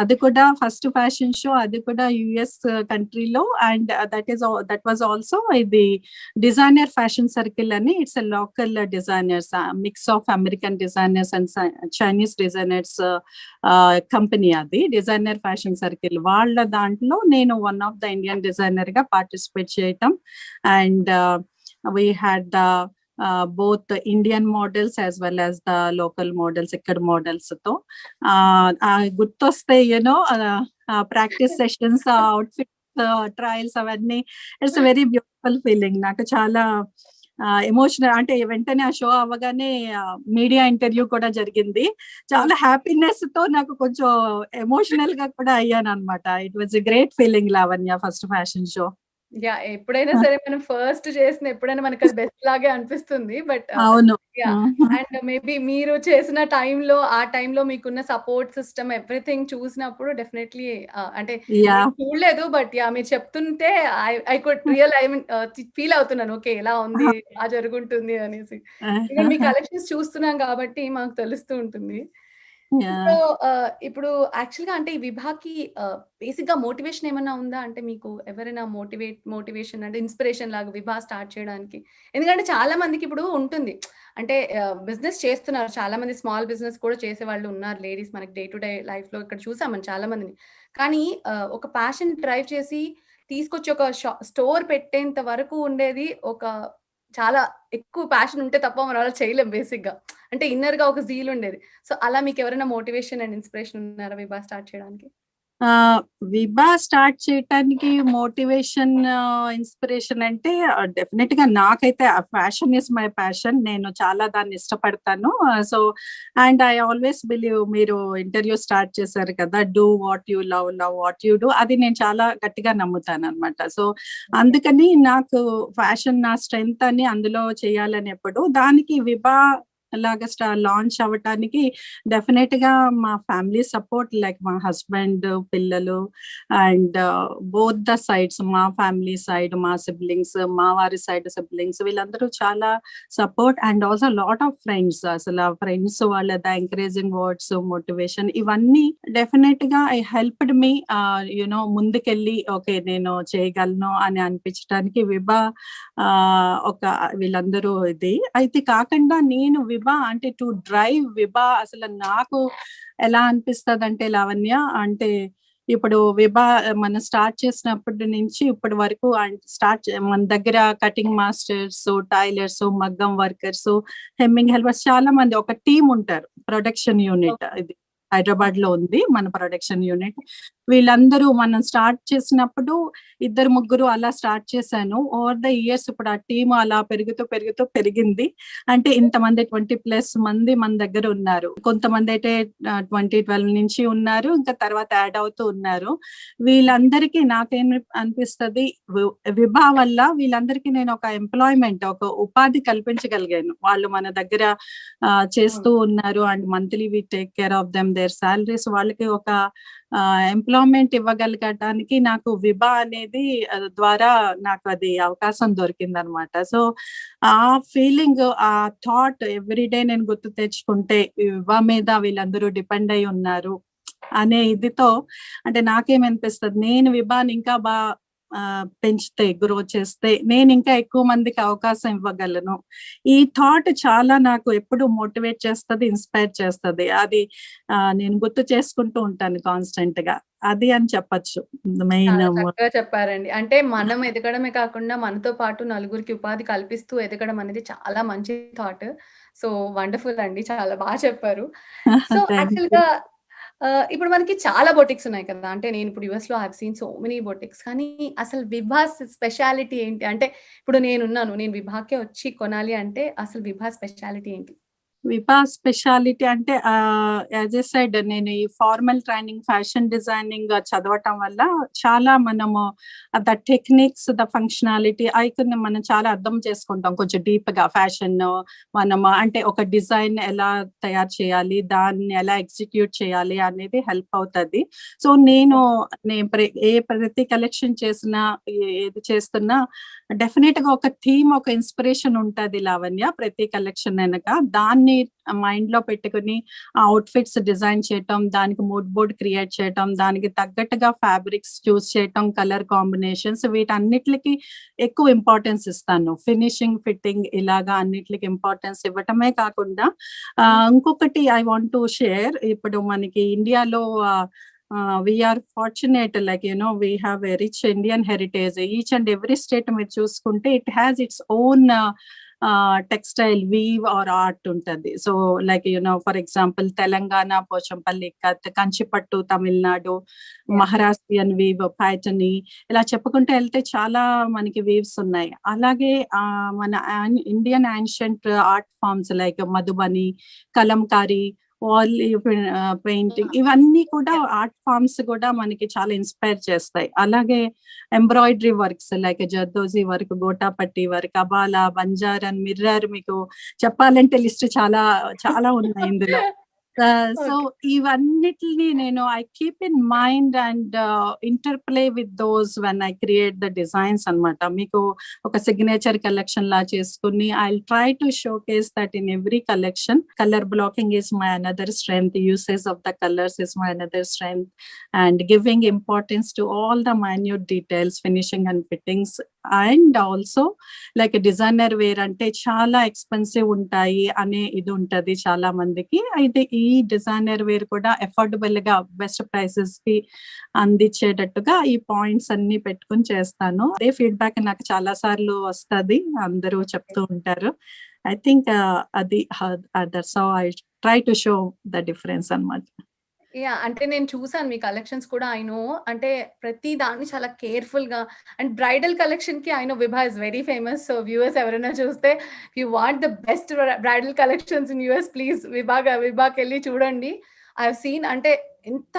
అది కూడా ఫస్ట్ ఫ్యాషన్ షో, అది కూడా US కంట్రీలో. అండ్ దట్ వాజ్ ఆల్సో ఇది డిజైనర్ ఫ్యాషన్ సర్కిల్ అని. It's a local designers, mix of American designers and Chinese designers company. అది డిజైనర్ ఫ్యాషన్ సర్కిల్. వాళ్ళ దాంట్లో నేను one of the Indian designer గా పార్టిసిపేట్ చేయటం. And we had the both Indian models as well as the local models, ఇక్కడ models తో గుర్తొస్తే practice sessions, outfit trials అవన్నీ. It's very beautiful feeling. నాకు చాలా ఎమోషనల్. అంటే వెంటనే ఆ షో అవ్వగానే మీడియా ఇంటర్వ్యూ కూడా జరిగింది. చాలా హ్యాపీనెస్ తో నాకు కొంచెం ఎమోషనల్ గా కూడా అయ్యాను అనమాట. It was a great feeling Lavanya, first fashion show. ఎప్పుడైనా సరే మనం ఫస్ట్ చేసిన ఎప్పుడైనా మనకి అది బెస్ట్ లాగే అనిపిస్తుంది. బట్ అవును. అండ్ మేబీ మీరు చేసిన ఆ టైంలో మీకున్న సపోర్ట్ సిస్టమ్ ఎవ్రీథింగ్ చూసినప్పుడు డెఫినెట్లీ అంటే చూడలేదు, బట్ మీరు చెప్తుంటే ఐ కుడ్ ఫీల్ అవుతున్నాను. ఓకే, ఎలా ఉంది, ఎలా జరుగుతుంది అనేసి. మీ కలెక్షన్స్ చూస్తున్నాం కాబట్టి మాకు తెలుస్తూ ఉంటుంది. సో ఇప్పుడు యాక్చువల్ గా అంటే ఈ విభాకి బేసిక్ గా మోటివేషన్ ఏమన్నా ఉందా? అంటే మీకు ఎవరైనా మోటివేషన్ అంటే ఇన్స్పిరేషన్ లాగా విభా స్టార్ట్ చేయడానికి? ఎందుకంటే చాలా మందికి ఇప్పుడు ఉంటుంది, అంటే బిజినెస్ చేస్తున్నారు, చాలా మంది స్మాల్ బిజినెస్ కూడా చేసే వాళ్ళు ఉన్నారు లేడీస్. మనకి డే టు డే లైఫ్ లో ఇక్కడ చూసామని చాలా మందిని. కానీ ఒక ప్యాషన్ డ్రైవ్ చేసి తీసుకొచ్చి ఒక స్టోర్ పెట్టేంత వరకు ఉండేది ఒక చాలా ఎక్కువ ప్యాషన్ ఉంటే తప్ప మనం అలా చేయలేం బేసిక్ గా. అంటే ఇన్నర్ గా ఒక జీల్ ఉండేది. సో అలా మీకు ఎవరైనా మోటివేషన్ అండ్ ఇన్స్పిరేషన్ ఉన్నారా విభా స్టార్ట్ చేయడానికి? విభా స్టార్ట్ చేయటానికి మోటివేషన్, ఇన్స్పిరేషన్ అంటే డెఫినెట్ గా నాకైతే ఫ్యాషన్ ఇస్ మై ప్యాషన్. నేను చాలా దాన్ని ఇష్టపడతాను. So and I always believe, మీరు ఇంటర్వ్యూ స్టార్ట్ చేశారు కదా, do what you love, love what you do. అది నేను చాలా గట్టిగా నమ్ముతాను అనమాట. సో అందుకని నాకు ఫ్యాషన్ నా స్ట్రెంగ్త్ అని, అందులో చేయాలని ఎప్పుడు. దానికి విభా లాగా లాంచ్ అవ్వటానికి డెఫినెట్ గా మా ఫ్యామిలీ సపోర్ట్, లైక్ మా హస్బెండ్, పిల్లలు అండ్ బోత్ ద సైడ్స్, మా ఫ్యామిలీ సైడ్, మా సిబ్లింగ్స్, మా వారి సైడ్ సిబ్లింగ్స్, వీళ్ళందరూ చాలా support. And also lot of friends, అసలు ఫ్రెండ్స్ వాళ్ళ ఎంకరేజింగ్ వర్డ్స్, మోటివేషన్, ఇవన్నీ డెఫినెట్ గా ఐ హెల్ప్డ్ మీ ముందుకెళ్ళి ఓకే నేను చేయగలను అని అనిపించడానికి విభా ఒక వీళ్ళందరూ ఇది. అయితే కాకుండా నేను విభా అంటే టు డ్రైవ్ విభా అసలు నాకు ఎలా అనిపిస్తుంది అంటే లావణ్య, అంటే ఇప్పుడు విభా మనం స్టార్ట్ చేసినప్పటి నుంచి ఇప్పటి వరకు మన దగ్గర కటింగ్ మాస్టర్స్, టైలర్స్, మగ్గం వర్కర్స్, హెమ్మింగ్ హెల్పర్స్ చాలా మంది ఒక టీం ఉంటారు. ప్రొడక్షన్ యూనిట్ ఇది హైదరాబాద్ లో ఉంది మన ప్రొడక్షన్ యూనిట్. వీళ్ళందరూ మనం స్టార్ట్ చేసినప్పుడు 2-3 అలా స్టార్ట్ చేశాను. ఓవర్ ద ఇయర్స్ ఇప్పుడు ఆ టీమ్ అలా పెరుగుతూ పెరిగింది. అంటే ఇంతమంది 20+ మంది మన దగ్గర ఉన్నారు. కొంతమంది అయితే 2012 నుంచి ఉన్నారు, ఇంకా తర్వాత యాడ్ అవుతూ ఉన్నారు. వీళ్ళందరికీ నాకేం అనిపిస్తుంది, విభా వల్ల వీళ్ళందరికీ నేను ఒక ఎంప్లాయ్మెంట్, ఒక ఉపాధి కల్పించగలిగాను. వాళ్ళు మన దగ్గర చేస్తూ ఉన్నారు. And monthly we take care of them, their salaries. వాళ్ళకి ఒక ఎంప్లాయ్మెంట్ ఇవ్వగలగడానికి నాకు విభా అనేది ద్వారా నాకు అది అవకాశం దొరికింది అనమాట. సో ఆ ఫీలింగ్, ఆ థాట్ ఎవ్రీడే నేను గుర్తు తెచ్చుకుంటే విభా మీద వీళ్ళందరూ డిపెండ్ అయి ఉన్నారు అనే ఇదితో, అంటే నాకేమనిపిస్తుంది, నేను విభాని ఇంకా పెంచితే, గ్రో చేస్తే నేను ఇంకా ఎక్కువ మందికి అవకాశం ఇవ్వగలను. ఈ థాట్ చాలా నాకు ఎప్పుడు మోటివేట్ చేస్తుంది, ఇన్స్పైర్ చేస్తుంది. అది నేను గుర్తు చేసుకుంటూ ఉంటాను కాన్స్టెంట్ గా. అది అని చెప్పచ్చు మెయిన్. చక్కగా చెప్పారండి. అంటే మనం ఎదగడమే కాకుండా మనతో పాటు నలుగురికి ఉపాధి కల్పిస్తూ ఎదగడం అనేది చాలా మంచి థాట్. సో వండర్ఫుల్ అండి. చాలా బాగా చెప్పారు. So thank you. యాక్చువల్‌గా ఇప్పుడు మనకి చాలా బొటిక్స్ ఉన్నాయి కదా! అంటే నేను ఇప్పుడు యూఎస్‌లో I have seen so many boutiques. కానీ అసలు విభాస్ స్పెషాలిటీ ఏంటి? అంటే ఇప్పుడు నేనున్నాను. నేను విభాకే వచ్చి కొనాలి అంటే అసలు విభా స్పెషాలిటీ ఏంటి? విభా స్పెషాలిటీ అంటే యాజ్ ఎ సైడ్ నేను ఈ ఫార్మల్ ట్రైనింగ్ ఫ్యాషన్ డిజైనింగ్ చదవటం వల్ల చాలా మనము ద టెక్నిక్స్ ద ఫంక్షనాలిటీ అయితే మనం చాలా అర్థం చేసుకుంటాం కొంచెం డీప్ గా ఫ్యాషన్ మనము అంటే ఒక డిజైన్ ఎలా తయారు చేయాలి దాన్ని ఎలా ఎగ్జిక్యూట్ చేయాలి అనేది హెల్ప్ అవుతుంది. సో నేను ప్రతి కలెక్షన్ చేసినా ఏది చేస్తున్నా డెఫినెట్ గా ఒక థీమ్ ఒక ఇన్స్పిరేషన్ ఉంటది లావణ్య ప్రతి కలెక్షన్ వెనక. దాన్ని మైండ్ లో పెట్టుకుని ఆ అవుట్ఫిట్స్ డిజైన్ చేయటం, దానికి మూడ్ బోర్డ్ క్రియేట్ చేయటం, దానికి తగ్గట్టుగా ఫ్యాబ్రిక్స్ చూస్ చేయటం, కలర్ కాంబినేషన్స్ వీటన్నిటికి ఎక్కువ ఇంపార్టెన్స్ ఇస్తాను. ఫినిషింగ్, ఫిట్టింగ్ ఇలాగా అన్నిటికి ఇంపార్టెన్స్ ఇవ్వటమే కాకుండా ఇంకొకటి ఐ వాంట్ టు షేర్. ఇప్పుడు మనకి ఇండియాలో we are fortunate, like we have a rich Indian heritage. Each and every state మీరు చూసుకుంటే it has its own textile weave or art ఉంటది. So like for example Telangana Pochampally Ikat, Kanchipattu Tamil Nadu, Maharashtrian weave, ప్యాటర్నీ ఇలా చెప్పుకుంటూ వెళ్తే చాలా మనకి వీవ్స్ ఉన్నాయి. అలాగే మన Indian ancient art forms like Madhubani, Kalamkari, wall painting ఇవన్నీ కూడా ఆర్ట్ ఫార్మ్స్ కూడా మనకి చాలా ఇన్స్పైర్ చేస్తాయి. అలాగే embroidery works like zardozi work, gotapatti work, abhla, banjaran, mirror మీకు చెప్పాలంటే లిస్ట్ చాలా చాలా ఉన్నాయి ఇందులో. సో ఇవన్నిటిని నేను I keep in mind and interplay with those when I create the designs అన్నమాట. మీకు ఒక సిగ్నేచర్ కలెక్షన్ లా చేసుకుని I try to show case that in every collection. Colour blocking is my another strength, usage of the colors is my another strength, and giving importance to all the minute details, finishing and fittings. And also like designer wear అంటే చాలా expensive ఉంటాయి అనే ఇది ఉంటది చాలా మందికి. అయితే ఈ డిజైనర్ వేర్ కూడా అఫోర్డబుల్ గా బెస్ట్ ప్రైసెస్ కి అందించేటట్టుగా ఈ పాయింట్స్ అన్ని పెట్టుకుని చేస్తాను. అదే ఫీడ్బ్యాక్ నాకు చాలా సార్లు వస్తది, అందరూ చెప్తూ ఉంటారు. ఐ థింక్ అది that's how I try to show the difference అన్నమాట. అంటే నేను చూసాను మీ కలెక్షన్స్ కూడా. ఐ నో అంటే ప్రతి దాన్ని చాలా కేర్ఫుల్ గా అండ్ బ్రైడల్ కలెక్షన్ కి I know Vibha is very famous. So viewers ఎవరైనా చూస్తే you want the best bridal collections in US please విభాకి వెళ్ళి చూడండి. ఐ హావ్ సీన్ అంటే ఎంత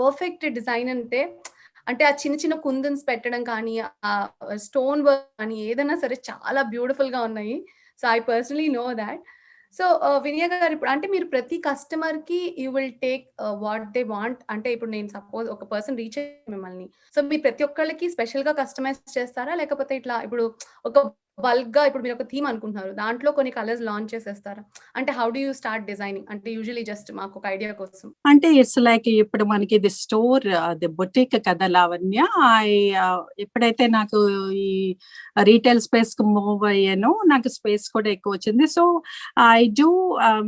పర్ఫెక్ట్ డిజైన్ అంటే ఆ చిన్న చిన్న కుందన్స్ పెట్టడం కానీ, ఆ స్టోన్ వర్క్ కానీ ఏదైనా సరే చాలా బ్యూటిఫుల్ గా ఉన్నాయి. So I personally know that. So వినయ గారు ఇప్పుడు అంటే మీరు ప్రతి కస్టమర్ కి you will take what they want. అంటే ఇప్పుడు నేను సపోజ్ ఒక పర్సన్ రీచ్ అయ్యి మిమ్మల్ని, సో మీరు ప్రతి ఒక్కళ్ళకి స్పెషల్ గా కస్టమైజ్ చేస్తారా, లేకపోతే ఇట్లా ఇప్పుడు ఒక బల్క్ గా ఇప్పుడు మీరు ఒక థీమ్ అనుకుంటున్నారు, దాంట్లో కొన్ని కలర్స్ లాంచ్ చేసేస్తారా? అంటే how do you start designing? అంటే యూజువల్లీ జస్ట్ మాకు ఒక ఐడియా కోసం. అంటే ఇట్స్ లైక్ ఇప్పుడు మనకి ఇది స్టోర్, అది బొటిక్ కదా లావణ్య. ఎప్పుడైతే నాకు ఈ రీటైల్ స్పేస్ కు మూవ్ అయ్యానో నాకు స్పేస్ కూడా ఎక్కువ వచ్చింది. So I do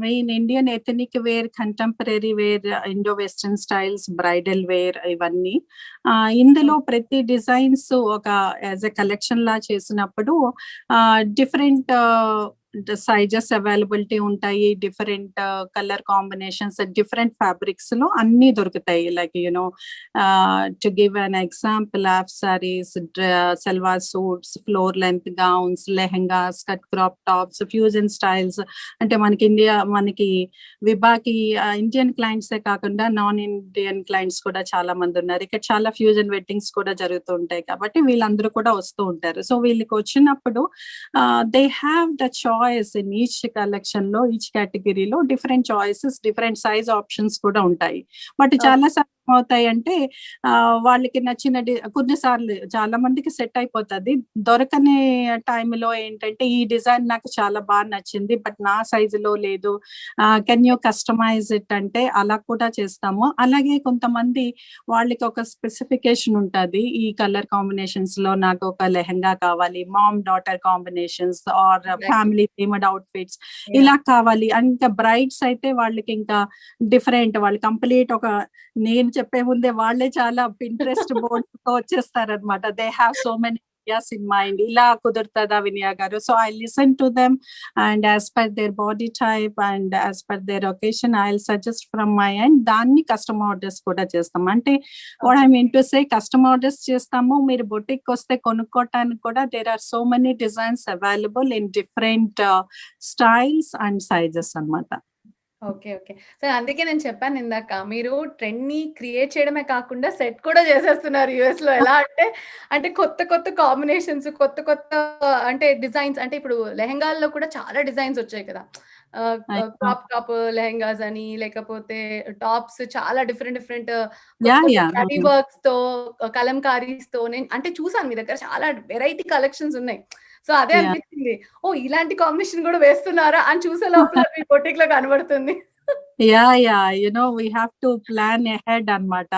main Indian ethnic wear, contemporary wear, Indo western styles, bridal wear ఇవన్నీ. ఇందులో ప్రతి డిజైన్స్ ఒక యాజ్ ఎ కలెక్షన్ లా చేసినప్పుడు డిఫరెంట్ సైజెస్ అవైలబిలిటీ ఉంటాయి, different colour combinations, different fabrics లో అన్ని దొరుకుతాయి. Like to give an example, half saris, salwar suits, floor length gowns, lehengas, cut crop tops, fusion styles. అంటే మనకి విభాకి ఇండియన్ క్లయింట్సే కాకుండా నాన్ ఇండియన్ క్లయింట్స్ కూడా చాలా మంది ఉన్నారు. ఇక్కడ చాలా ఫ్యూజన్ వెడ్డింగ్స్ కూడా జరుగుతూ ఉంటాయి కాబట్టి వీళ్ళందరూ కూడా వస్తూ ఉంటారు. సో వీళ్ళకి వచ్చినప్పుడు they have the choice in each collection లో, ఈచ్ కేటగిరీలో different choices, different size options కూడా ఉంటాయి. బట్ చాలా సార్లు ఏమవుతాయి అంటే వాళ్ళకి నచ్చిన కొన్నిసార్లు చాలా మందికి సెట్ అయిపోతుంది. దొరకని టైంలో ఏంటంటే ఈ డిజైన్ నాకు చాలా బాగా నచ్చింది బట్ నా సైజులో లేదు, కెన్ యూ కస్టమైజ్ ఇట్ అంటే అలా కూడా చేస్తాము. అలాగే కొంతమంది వాళ్ళకి ఒక స్పెసిఫికేషన్ ఉంటుంది, ఈ కలర్ కాంబినేషన్స్ లో నాకు ఒక లెహంగా కావాలి, mom daughter combinations or family themed outfits ఇలా కావాలి. ఇంకా బ్రైడ్స్ అయితే వాళ్ళకి ఇంకా డిఫరెంట్, వాళ్ళు కంప్లీట్ ఒక నేను చెప్పే ముందే వాళ్ళే చాలా పింట్రెస్ట్ బోర్డ్ వచ్చేస్తారనమాట. They have so many ideas in mind, ఇలా కుదురుతుందా Vinaya garu? So I listen to them and as per their body type and as per their occasion I will suggest from my end. దాన్ని custom orders కూడా చేస్తాం. అంటే what I mean to say, custom orders చేస్తాము, మీరు boutique వస్తే కొనుక్కోవటానికి కూడా there are so many designs available in different styles and sizes అన్నమాట. ఓకే. ఓకే. సో, అందుకే నేను చెప్పాను ఇందాక. మీరు ట్రెండ్‌ని క్రియేట్ చేయడమే కాకుండా సెట్ కూడా చేసేస్తున్నారు యూఎస్‌లో. ఎలా అంటే, అంటే కొత్త కొత్త కాంబినేషన్స్, కొత్త కొత్త అంటే డిజైన్స్, అంటే ఇప్పుడు లెహెంగాల్లో కూడా చాలా డిజైన్స్ వచ్చాయి కదా! క్రాప్ టాప్ లెహెంగాస్ అని, లేకపోతే టాప్స్ చాలా డిఫరెంట్ డిఫరెంట్ కొత్త యా కొత్త యా జరీ వర్క్స్‌తో, కలంకారీస్‌తో నేను అంటే చూసాను మీ దగ్గర చాలా వెరైటీ కలెక్షన్స్ ఉన్నాయి. సో, అదే యా అనిపించింది. ఓహ్! ఇలాంటి కాంబినేషన్ కూడా వేస్తున్నారా అని చూసే లోపల మీ బొటిక్‌లో కనబడుతుంది. we have to plan ahead అన్నమాట.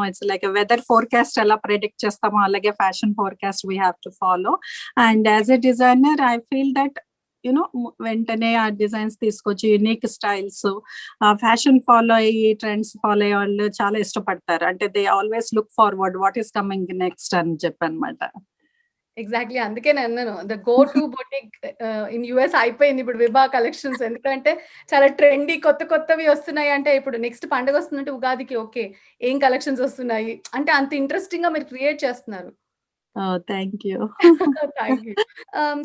It's like a weather forecast ఎలా ప్రెడిక్ట్ చేస్తామో అలాగే fashion forecast we have to follow. And as a designer, I feel that వెంటనే ఆ డిజైన్స్ తీసుకొచ్చి యూనిక్ స్టైల్స్, ఫ్యాషన్ ఫాలో అయ్యి ట్రెండ్స్ ఫాలో అయ్యే వాళ్ళు చాలా ఇష్టపడతారు. అంటే they always look forward what is coming next అని చెప్పనమాట. ఎగ్జాక్ట్‌లీ. అందుకే నేనన్నాను. The go to boutique in US అయిపోయింది ఇప్పుడు విభా కలెక్షన్స్. ఎందుకంటే చాలా ట్రెండీ కొత్త కొత్తవి వస్తున్నాయి. అంటే ఇప్పుడు నెక్స్ట్ పండగొస్తుందంటే ఉగాదికి ఓకే. ఏం కలెక్షన్స్ వస్తున్నాయి? అంటే అంత ఇంట్రెస్టింగ్‌గా మీరు క్రియేట్ చేస్తున్నారు. Thank you. Thank you.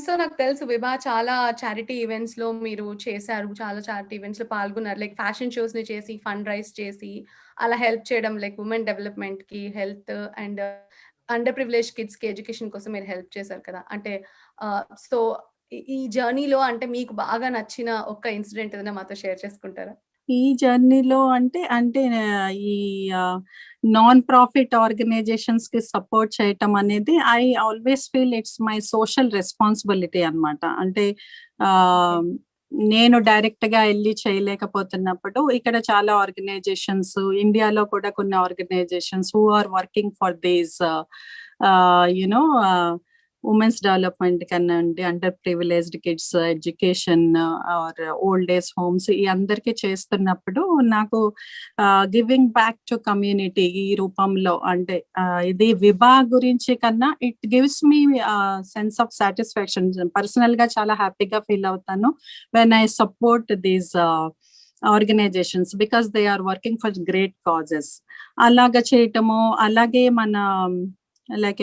So, నాకు తెలుసు విభా చాలా చారిటీ ఈవెంట్స్‌లో మీరు చేశారు. చాలా చారిటీ ఈవెంట్స్‌లో పాల్గొన్నారు. లైక్ ఫ్యాషన్ షోస్‌ని చేసి, ఫండ్ రైజ్ చేసి, అలా హెల్ప్ చేయడం, లైక్ వుమెన్ డెవలప్‌మెంట్‌కి, హెల్త్ అండ్ అండర్ ప్రివిలేజ్డ్ కిడ్స్‌కి ఎడ్యుకేషన్ కోసం మీరు హెల్ప్ చేశారు కదా! అంటే సో, ఈ జర్నీలో అంటే మీకు బాగా నచ్చిన ఒక్క ఇన్సిడెంట్ ఏదైనా మాతో షేర్ చేసుకుంటారా? ఈ జర్నీలో అంటే ఈ నాన్ ప్రాఫిట్ ఆర్గనైజేషన్స్ కి సపోర్ట్ చేయటం అనేది I always feel it's my social responsibility అన్నమాట. అంటే ఓకే. ఆహ్, నేను డైరెక్ట్ గా వెళ్ళి చేయలేకపోతున్నప్పుడు ఇక్కడ చాలా ఆర్గనైజేషన్స్, ఇండియాలో కూడా కొన్ని organisations who are working for these you know women's development కనండి, underprivileged kids education or old age homes ఈ అందరికీ చేస్తున్నప్పుడు నాకు గివింగ్ బ్యాక్ టు కమ్యూనిటీ ఈ రూపంలో అంటే ఇది విభా గురించి కన్నా it gives me sense of satisfaction. Personal గా చాలా హ్యాపీగా ఫీల్ అవుతాను when I support these organizations because they are working for great causes. అలాగా చేయటము, అలాగే మన లైక్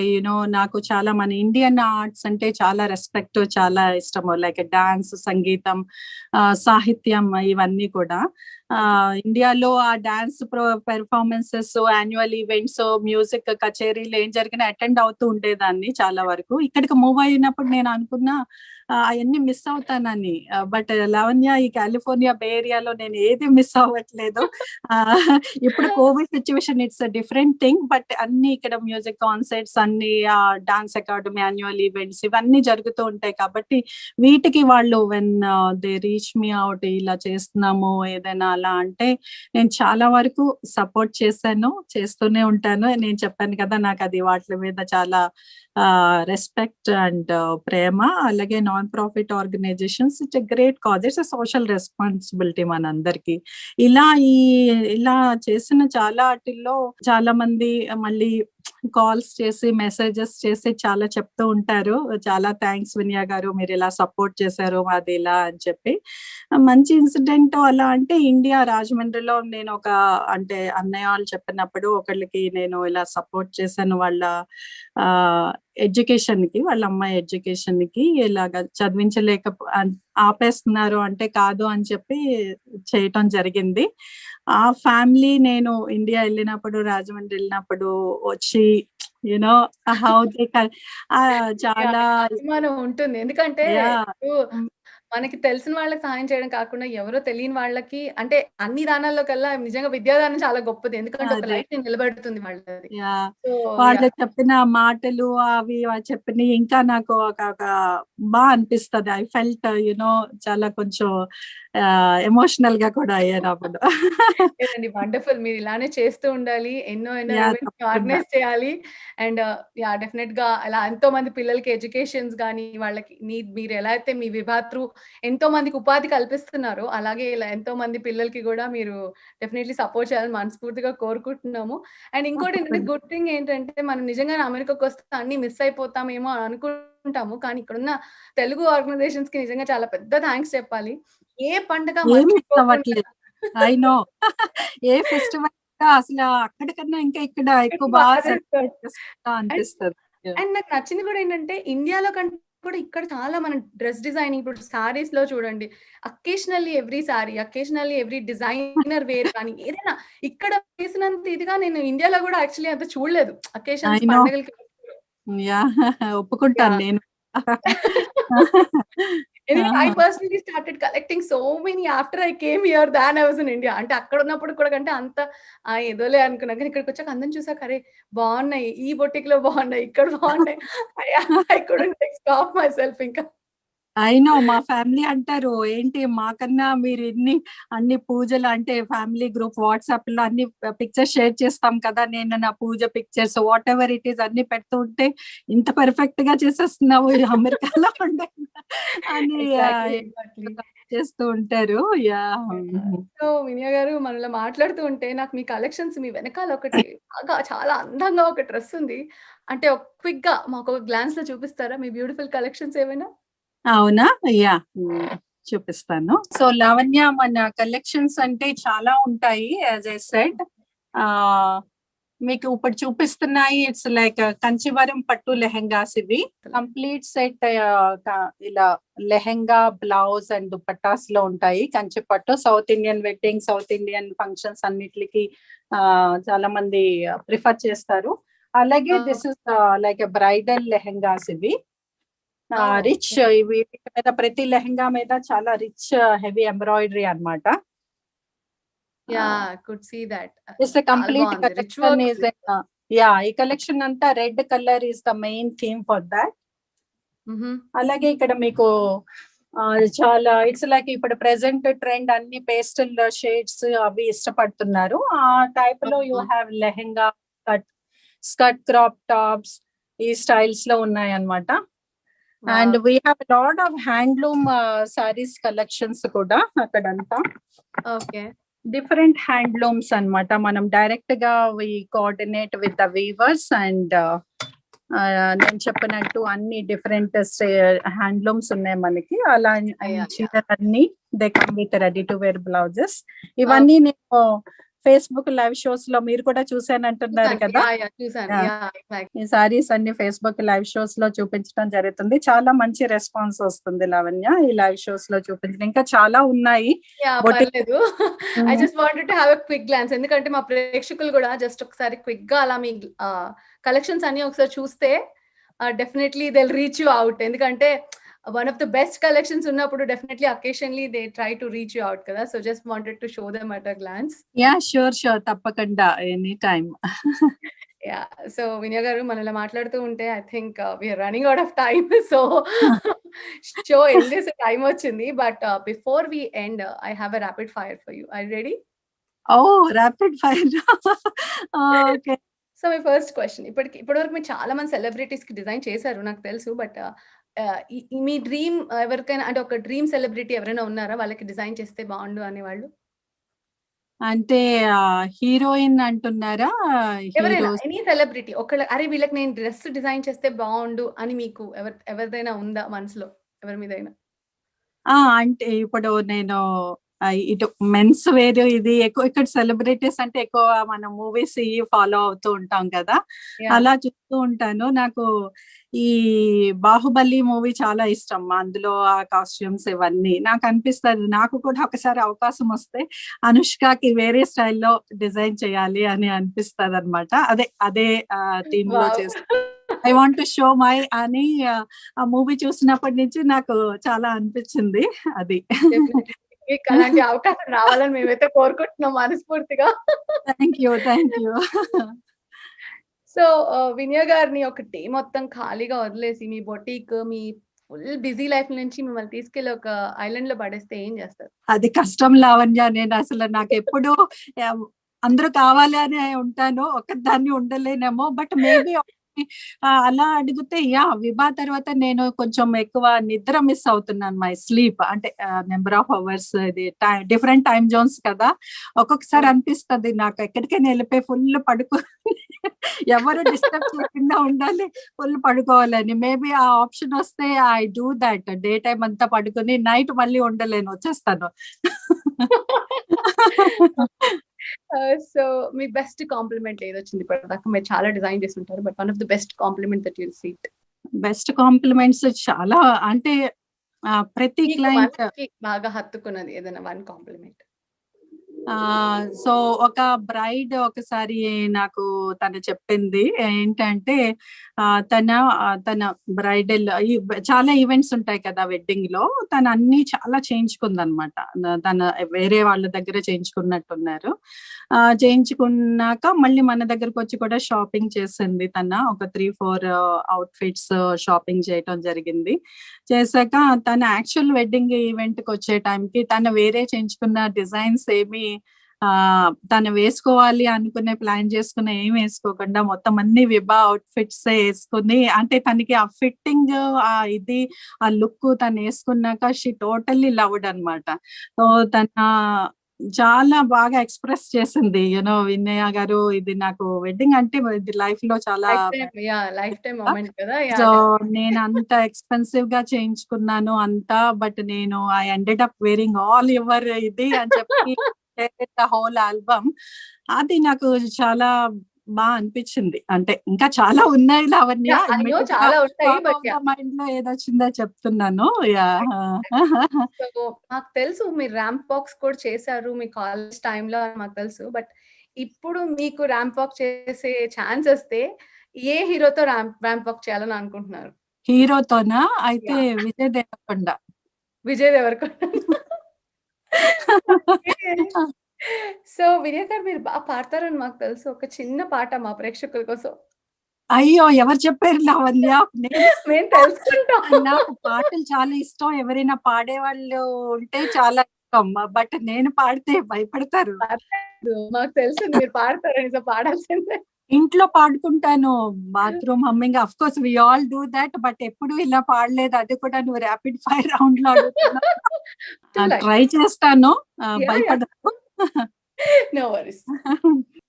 నాకు చాలా మన ఇండియన్ ఆర్ట్స్ అంటే చాలా రెస్పెక్ట్, చాలా ఇష్టము. లైక్ డాన్స్, సంగీతం, సాహిత్యం ఇవన్నీ కూడా ఇండియాలో ఆ dance performances, annual events, music కచేరీలు ఏం జరిగినా అటెండ్ అవుతూ ఉండేదాన్ని చాలా వరకు. ఇక్కడికి మూవ్ అయినప్పుడు నేను అనుకున్నా అవన్నీ మిస్ అవుతానని. బట్ లావణ్య, ఈ కాలిఫోర్నియా బే ఏరియాలో నేను ఏది మిస్ అవ్వట్లేదు. ఇప్పుడు Covid situation it's different thing. But అన్ని ఇక్కడ మ్యూజిక్ కాన్సర్ట్స్, అన్ని డాన్స్ అకాడమీ, యాన్యువల్ ఈవెంట్స్ ఇవన్నీ జరుగుతూ ఉంటాయి కాబట్టి వీటికి వాళ్ళు when they reach me out ఇలా చేస్తున్నాము ఏదైనా అలా అంటే నేను చాలా వరకు సపోర్ట్ చేశాను, చేస్తూనే ఉంటాను. నేను చెప్పాను కదా, నాకు అది వాటి మీద చాలా రెస్పెక్ట్ అండ్ ప్రేమ. అలాగే non profit organizations it's a great cause, it's a social responsibility మనందరికి. ఇలా చేసిన చాలా వాటిల్లో చాలా మంది మళ్ళీ కాల్స్ చేసి, మెసేజెస్ చేసి చాలా చెప్తూ ఉంటారు. చాలా థ్యాంక్స్ వినయ గారు, మీరు ఇలా సపోర్ట్ చేశారు మాది ఇలా అని చెప్పి. మంచి ఇన్సిడెంట్ అలా అంటే ఇండియా రాజమండ్రిలో నేను అంటే అన్నయ్య వాళ్ళు చెప్పినప్పుడు ఒకళ్ళకి నేను ఇలా సపోర్ట్ చేశాను. వాళ్ళ ఎడ్యుకేషన్ కి, వాళ్ళ అమ్మాయి ఎడ్యుకేషన్ కి ఇలాగా ఆపేస్తున్నారు అంటే కాదు అని చెప్పి చేయటం జరిగింది. ఆ ఫ్యామిలీ నేను ఇండియా వెళ్ళినప్పుడు, రాజమండ్రి వెళ్ళినప్పుడు వచ్చి హౌ దే చాలా అభిమానం ఉంటుంది. ఎందుకంటే యా ఇప్పుడు మనకి తెలిసిన వాళ్ళకి సహాయం చేయడం కాకుండా ఎవరో తెలియని వాళ్ళకి అంటే అన్ని దానాల్లో కల్లా నిజంగా విద్యాదానం చాలా గొప్పది. ఎందుకంటే ఒక అదే లైఫ్‌ని నిలబెడుతుంది వాళ్ళది. యా సో, వాళ్ళు యాహ్! చెప్పిన మాటలు అవి చెప్పినవి ఇంకా నాకు ఒక అనిపిస్తది. ఐ ఫెల్ట్ చాలా కొంచెం ఎమోషనల్ గా కూడా అయ్యాను అప్పుడు. లేదండి. వండర్‌ఫుల్. మీరు ఇలానే చేస్తూ ఉండాలి. ఎన్నో యా ఈవెంట్స్ తప్పకుండా. ఆర్గనైజ్ చేయాలి. And yeah! డెఫినిట్‌గా అలా ఎంతోమంది పిల్లలకి ఎడ్యుకేషన్స్ గాని, వాళ్ళకి మీరు ఎలా అయితే మీ విభా త్రూ ఎంతో మందికి ఉపాధి కల్పిస్తున్నారు. అలాగే ఇలా ఎంతో మంది పిల్లలకి కూడా మీరు డెఫినెట్లీ సపోర్ట్ చేయాలని మనస్ఫూర్తిగా కోరుకుంటున్నాము. అండ్ ఇంకోటి ఏంటంటే తప్పకుండా. గుడ్ థింగ్ ఏంటంటే మనం నిజంగానే అమెరికాకి వస్తే అన్ని మిస్ అయిపోతామేమో అని అనుకుంటాము. కానీ ఇక్కడున్న తెలుగు ఆర్గనైజేషన్స్ కి నిజంగా చాలా పెద్ద థ్యాంక్స్ చెప్పాలి. ఏ పండుగ ఏమి మిస్ మర్చిపోకుండా అవ్వట్లేదు. I know. ఏ ఫెస్టివల్ అసలు అక్కడికన్నా ఇంకా ఇక్కడ ఎక్కువ బాగా బాగా చేస్తారు. సెలబ్రేట్ చేసుకుంటా అండ్ అనిపిస్తది. అండ్ నాకు నచ్చింది కూడా ఏంటంటే ఇండియాలో కంటే కూడా ఇక్కడ చాలా మన డ్రెస్ డిజైనింగ్ ఇప్పుడు సారీస్ లో చూడండి. Occasionally every sari, occasionally every designer wear కానీ ఏదైనా ఇక్కడ వేసినంత ఇదిగా నేను ఇండియాలో కూడా యాక్చువల్లీ అంత చూడలేదు. I occasions no. పండగలకి. యాహ్! ఒప్పుకుంటాను యాహ్! నేను. ఎందుకంటే I aha! Personally started collecting so many after I came here than I was in India. అంటే అక్కడ ఉన్నప్పుడు కూడా కంటే అంత ఏదోలే అనుకున్నా. కానీ ఇక్కడికొచ్చాక అందరిని చూసాక అరే! బావున్నాయి. ఈ బొటిక్‌లో బావున్నాయి. ఇక్కడ బావున్నాయి. I couldn't stop myself ఇంకా. I know. మా ఫ్యామిలీ అంటారు, "ఏంటి మాకన్నా మీరు అన్ని పూజలు అంటే ఫ్యామిలీ గ్రూప్ వాట్సాప్‌లో అన్ని పిక్చర్స్ షేర్ చేస్తాం కదా! నేను నా పూజ పిక్చర్స్ వాటెవర్ ఇట్ ఈస్ అన్ని పెడుతూ ఉంటే, ఇంత పర్ఫెక్ట్‌గా చేసేస్తున్నావు అమెరికాలో ఉండే" అని ఎగ్జాక్ట్‌లీ. చేస్తూ ఉంటారు. యాహ్! సో వినయ గారు మనం ఇలా మాట్లాడుతూ ఉంటే నాకు మీ కలెక్షన్స్ మీ వెనకాల ఒకటి బాగా చాలా అందంగా ఒక డ్రెస్ ఉంది. అంటే క్విక్‌గా మాకు ఒక గ్లాన్స్‌లో చూపిస్తారా మీ బ్యూటిఫుల్ కలెక్షన్స్ ఏమైనా? అవునా? యాహ్! చూపిస్తాను. సో, లావణ్య మన కలెక్షన్స్ అంటే చాలా ఉంటాయి. యాజ్ ఐ సెడ్ మీకు ఇప్పుడు చూపిస్తున్నాయి. ఇట్స్ లైక్ కంచివరం పట్టు లెహెంగాస్ ఇవి. కంప్లీట్ సెట్ ఇలా లెహెంగా, బ్లౌజ్ అండ్ దుపట్టాస్ లో ఉంటాయి. కంచి పట్టు south Indian wedding, south Indian functions అన్నిట్లికి చాలా మంది ప్రిఫర్ చేస్తారు. అలాగే this is like bridal lehengas ఇవి. రిచ్ వీటి మీద ప్రతి లెహెంగా మీద చాలా రిచ్ హెవీ ఎంబ్రాయిడరీ అన్నమాట. Yeah! Could see that. It's a చాలా కంప్లీట్ బాగుంది. Rich collection work. ఈస్ ఈ కలెక్షన్ అంతా red colour is the main theme for that. అలాగే ఇక్కడ మీకు చాలా ఇట్స్ లైక్ ఇప్పుడు ప్రెసెంట్ ట్రెండ్ అన్ని పేస్టల్ షేడ్స్ అవి ఇష్టపడుతున్నారు. ఆ టైప్ లో you have lehenga, skirt crop tops ఈ స్టైల్స్ లో ఉన్నాయి అన్నమాట. And we have lot of handloom saris collections కూడా అక్కడంతా. ఓకే. డిఫరెంట్ హ్యాండ్లూమ్స్ అన్నమాట. మనం డైరెక్ట్ గా we coordinate with the weavers and నేను చెప్పినట్టు అన్ని డిఫరెంట్ హ్యాండ్లూమ్స్ ఉన్నాయి మనకి. అలా చీరలన్నీ they come with ready to wear blouses. ఇవన్నీ నేను ఫేస్బుక్ లైవ్ షోస్ లో మీరు కూడా చూసానంటున్నారు కదా. చూసాను. ఈ సారీస్ అన్ని ఫేస్బుక్ లైవ్ షోస్ లో చూపించడం జరుగుతుంది. చాలా మంచి రెస్పాన్స్ వస్తుంది లావణ్య ఈ లైవ్ షోస్ లో చూపించడం. ఇంకా చాలా ఉన్నాయి. పర్లేదు. I just wanted to have a quick glance. ఎందుకంటే మా ప్రేక్షకులు కూడా జస్ట్ ఒకసారి క్విక్ గా అలా మీ కలెక్షన్స్ అన్ని ఒకసారి చూస్తే definitely they will reach you out. ఎందుకంటే one of the best collections ఉన్నప్పుడు definitely occasionally they try to reach you out కదా. So just wanted to show them at a glance. Yeah, sure. తప్పకుండా any time. Yeah. So వినయ గారు మనం ఇలా మాట్లాడుతూ ఉంటే I think we are running out of time. So show end చేసే time వచ్చింది. But before we end, I have a rapid fire for you. Are you ready? Oh, rapid fire. Okay. So my first question ఇప్పటివరకు మీరు చాలా మంది celebrities కి design చేశారు నాకు తెలుసు. బట్ మీ డ్రీమ్ ఎవరికైనా అంటే ఒక డ్రీమ్ సెలబ్రిటీ ఎవరైనా ఉన్నారా వాళ్ళకి డిజైన్ చేస్తే బాగుండు అనేవాళ్ళు? అంటే హీరోయిన్ అంటున్నారా? ఎవరైనా ఎనీ సెలబ్రిటీ ఒకళ్ళ అరే వీళ్ళకి నేను డ్రెస్ డిజైన్ చేస్తే బాగుండు అని మీకు ఎవరిదైనా ఉందా మనసులో ఎవరి మీదైనా? అంటే ఇప్పుడు నేను ఇటు మెన్స్ వేర్ ఇది ఎక్కువ ఇక్కడ సెలబ్రిటీస్ అంటే ఎక్కువ మనం మూవీస్ ఫాలో అవుతూ ఉంటాం కదా. అలా చూస్తూ ఉంటాను. నాకు ఈ బాహుబలి మూవీ చాలా ఇష్టం. అందులో ఆ కాస్ట్యూమ్స్ ఇవన్నీ నాకు అనిపిస్తుంది. నాకు కూడా ఒకసారి అవకాశం వస్తే అనుష్కకి వేరే స్టైల్లో డిజైన్ చేయాలి అని అనిపిస్తుంది అనమాట. అదే థీమ్ లో చేస్తాను. I want to show my అని ఆ మూవీ చూసినప్పటి నుంచి నాకు చాలా అనిపించింది అది. అలాంటి అవకాశం రావాలని మేమైతే కోరుకుంటున్నాం మనస్ఫూర్తిగా. Thank you. సో వినయ గారిని ఒక డే మొత్తం ఖాళీగా వదిలేసి మీ బొటీక్ మీ ఫుల్ బిజీ లైఫ్ నుంచి మిమ్మల్ని తీసుకెళ్లి ఒక ఐలాండ్ లో పడేస్తే ఏం చేస్తారు? అది కష్టం లావణ్య. నేను అసలు నాకు ఎప్పుడు అందరూ కావాలి అని ఉంటాను. ఒకదాన్ని ఉండలేనేమో. బట్ మేబీ అలా అడిగితే విభా తర్వాత నేను కొంచెం ఎక్కువ నిద్ర మిస్ అవుతున్నాను. మై స్లీప్ అంటే నెంబర్ ఆఫ్ అవర్స్ ఇది డిఫరెంట్ టైమ్ జోన్స్ కదా! ఒక్కొక్కసారి అనిపిస్తది నాకు ఎక్కడికైనా వెళ్ళిపోయి ఫుల్ ఎవరు డిస్టర్బ్ చేయకుండా ఉండాలి. ఫుల్ పడుకోవాలని. మేబీ ఆ ఆప్షన్ వస్తే I do that. Day time అంతా పడుకొని నైట్ మళ్ళీ ఉండలేను. వచ్చేస్తాను. సో మీ బెస్ట్ కాంప్లిమెంట్ ఏదొచ్చింది ఇప్పటిదాకా? మీరు చాలా డిజైన్ చేసి ఉంటారు. But one of the best compliment that you received. Best compliments చాలా అంటే ప్రతి మీకు క్లయింట్ మనసుకి బాగా హత్తుకున్నది ఏదైనా వన్ కాంప్లిమెంట్? సో ఒక బ్రైడ్ ఒకసారి నాకు తను చెప్పింది ఏంటంటే తన బ్రైడల్ చాలా ఈవెంట్స్ ఉంటాయి కదా వెడ్డింగ్ లో, తను అన్ని చాలా చేయించుకుందనమాట. తన వేరే వాళ్ళ దగ్గర చేయించుకున్నట్టున్నారు. చేయించుకున్నాక మళ్ళీ మన దగ్గరకు వచ్చి కూడా షాపింగ్ చేసింది. ఒక 3-4 అవుట్ఫిట్స్ షాపింగ్ చేయటం జరిగింది. చేశాక తన యాక్చువల్ వెడ్డింగ్ ఈవెంట్ కి వచ్చే టైంకి తను వేరే చేయించుకున్న డిజైన్స్ ఏమి తను వేసుకోవాలి అనుకునే ప్లాన్ చేసుకున్న ఏం వేసుకోకుండా మొత్తం అన్ని విభా అవుట్ఫిట్స్ వేసుకుని, అంటే తనకి ఆ ఫిట్టింగ్ ఇది ఆ లుక్ తను వేసుకున్నాక షీ టోటల్లీ లవ్డ్ అనమాట. సో తన చాలా బాగా ఎక్స్ప్రెస్ చేసింది. వినయ గారు, ఇది నాకు వెడ్డింగ్ అంటే ఇది లైఫ్ లో చాలా లైఫ్ టైం మూమెంట్ కదా! సో నేను అంత ఎక్స్పెన్సివ్ గా చేయించుకున్నాను అంతా, బట్ నేను I ended up wearing all your ఇది అని చెప్పి హోల్ ఆల్బమ్. అది నాకు చాలా బాగా అనిపించింది. అంటే ఇంకా చాలా ఉన్నాయి లావణ్య. I know చాలా ఉంటాయి. బట్ మైండ్ లో ఏదొచ్చిందో చెప్తున్నాను. సో నాకు తెలుసు మీరు ర్యాంప్ వాక్స్ కూడా చేశారు మీ కాలేజ్ టైంలో అని మాకు తెలుసు. బట్ ఇప్పుడు మీకు ర్యాంప్ వాక్ చేసే ఛాన్స్ వస్తే ఏ హీరోతో ర్యాంప్ వాక్ చేయాలని అనుకుంటున్నారు? హీరోతోనా? అయితే విజయ్ దేవరకొండ. విజయ్ దేవరకొండ. సో వినయ్ గారు మీరు బాగా పాడతారని మాకు తెలుసు. ఒక చిన్న పాట మా ప్రేక్షకుల కోసం. అయ్యో, ఎవరు చెప్పారు లావణ్య? మేము తెలుసుకుంటాం. నాకు పాటలు చాలా ఇష్టం. ఎవరైనా పాడేవాళ్ళు ఉంటే చాలా ఇష్టం. బట్ నేను పాడితే భయపడతారు. మాకు తెలుసు మీరు పాడతారని, సో పాడాల్సిందే. ఇంట్లో పాడుకుంటాను. Bathroom humming of course we all do that. But ఎప్పుడు ఇలా పాడలేదు. అది కూడా నువ్వు ర్యాపిడ్ ఫైర్ రౌండ్ లో అడుగుతున్నావు. ట్రై చేస్తాను. భయపడకు. No worries.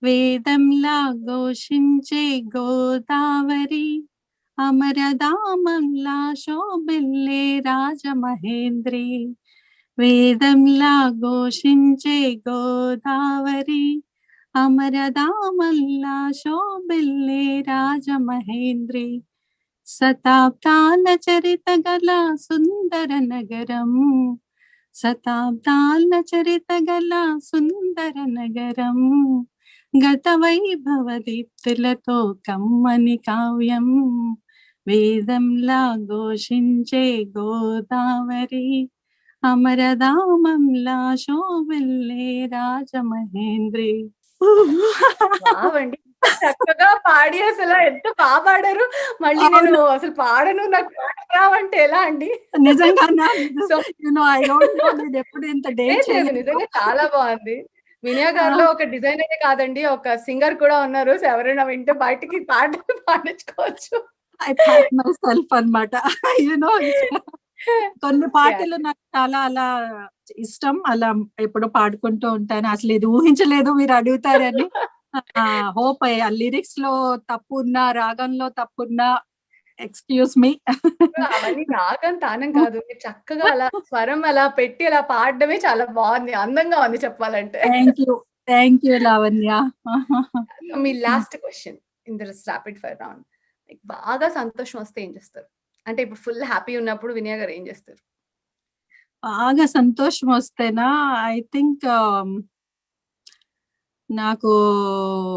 వేదంలా ఘోషించే గోదావరి, అమరధామంలా శోభిల్లే రాజమహేంద్రి. వేదంలా ఘోషించే గోదావరి, అమరధామల్లా శోభిల్లే రాజమహేంద్రి. శతాబ్దాల చరిత గల సుందర నగరం, శతాబ్దాల చరిత గల సుందర నగరం. గత వైభవ దీప్తులతో కమ్మని కావ్యం, వేదంలా ఘోషించే గోదావరి, అమరధామంలా శోభిల్లే రాజమహేంద్రి. వావండి, చక్కగా పాడి అసలు ఎంత బాగా పాడారు. మళ్ళీ నేను అసలు పాడను, నాకు పాటలు రావంటే ఎలా అండి? నిజంగానా? So I don't know. నేను ఎప్పుడు ఇంత డేట్ చేయలేదు. నిజంగా చాలా బాగుంది. వినయ గారిలో ఒక డిజైనరే కాదండి, ఒక సింగర్ కూడా ఉన్నారు. సో ఎవరైనా వింటే బయటికి పాటలు పాడించుకోవచ్చు. ఐ ప్యాక్ మై సెల్ఫ్ అన్నమాట. కొన్ని పాటలు నాకు చాలా అలా ఇష్టం. అలా ఎప్పుడు పాడుకుంటూ ఉంటాను. అసలు ఇది ఊహించలేదు మీరు అడుగుతారని. హోప్ ఆ లిరిక్స్ లో తప్పు ఉన్నా, రాగంలో తప్పున్నా ఎక్స్క్యూజ్ మీ. అవన్నీ రాగం తానం కాదు. మీరు చక్కగా అలా స్వరం అలా పెట్టి అలా పాడడమే చాలా బాగుంది, అందంగా ఉంది చెప్పాలంటే. Thank you Lavanya. Me last question in this rapid fire round. బాగా సంతోషం వస్తే ఏం చేస్తారు? అంటే ఇప్పుడు ఫుల్ హ్యాపీ ఉన్నప్పుడు వినయ గారు ఏం చేస్తారు? బాగా సంతోషం వస్తేనా, ఐ థింక్ నాకు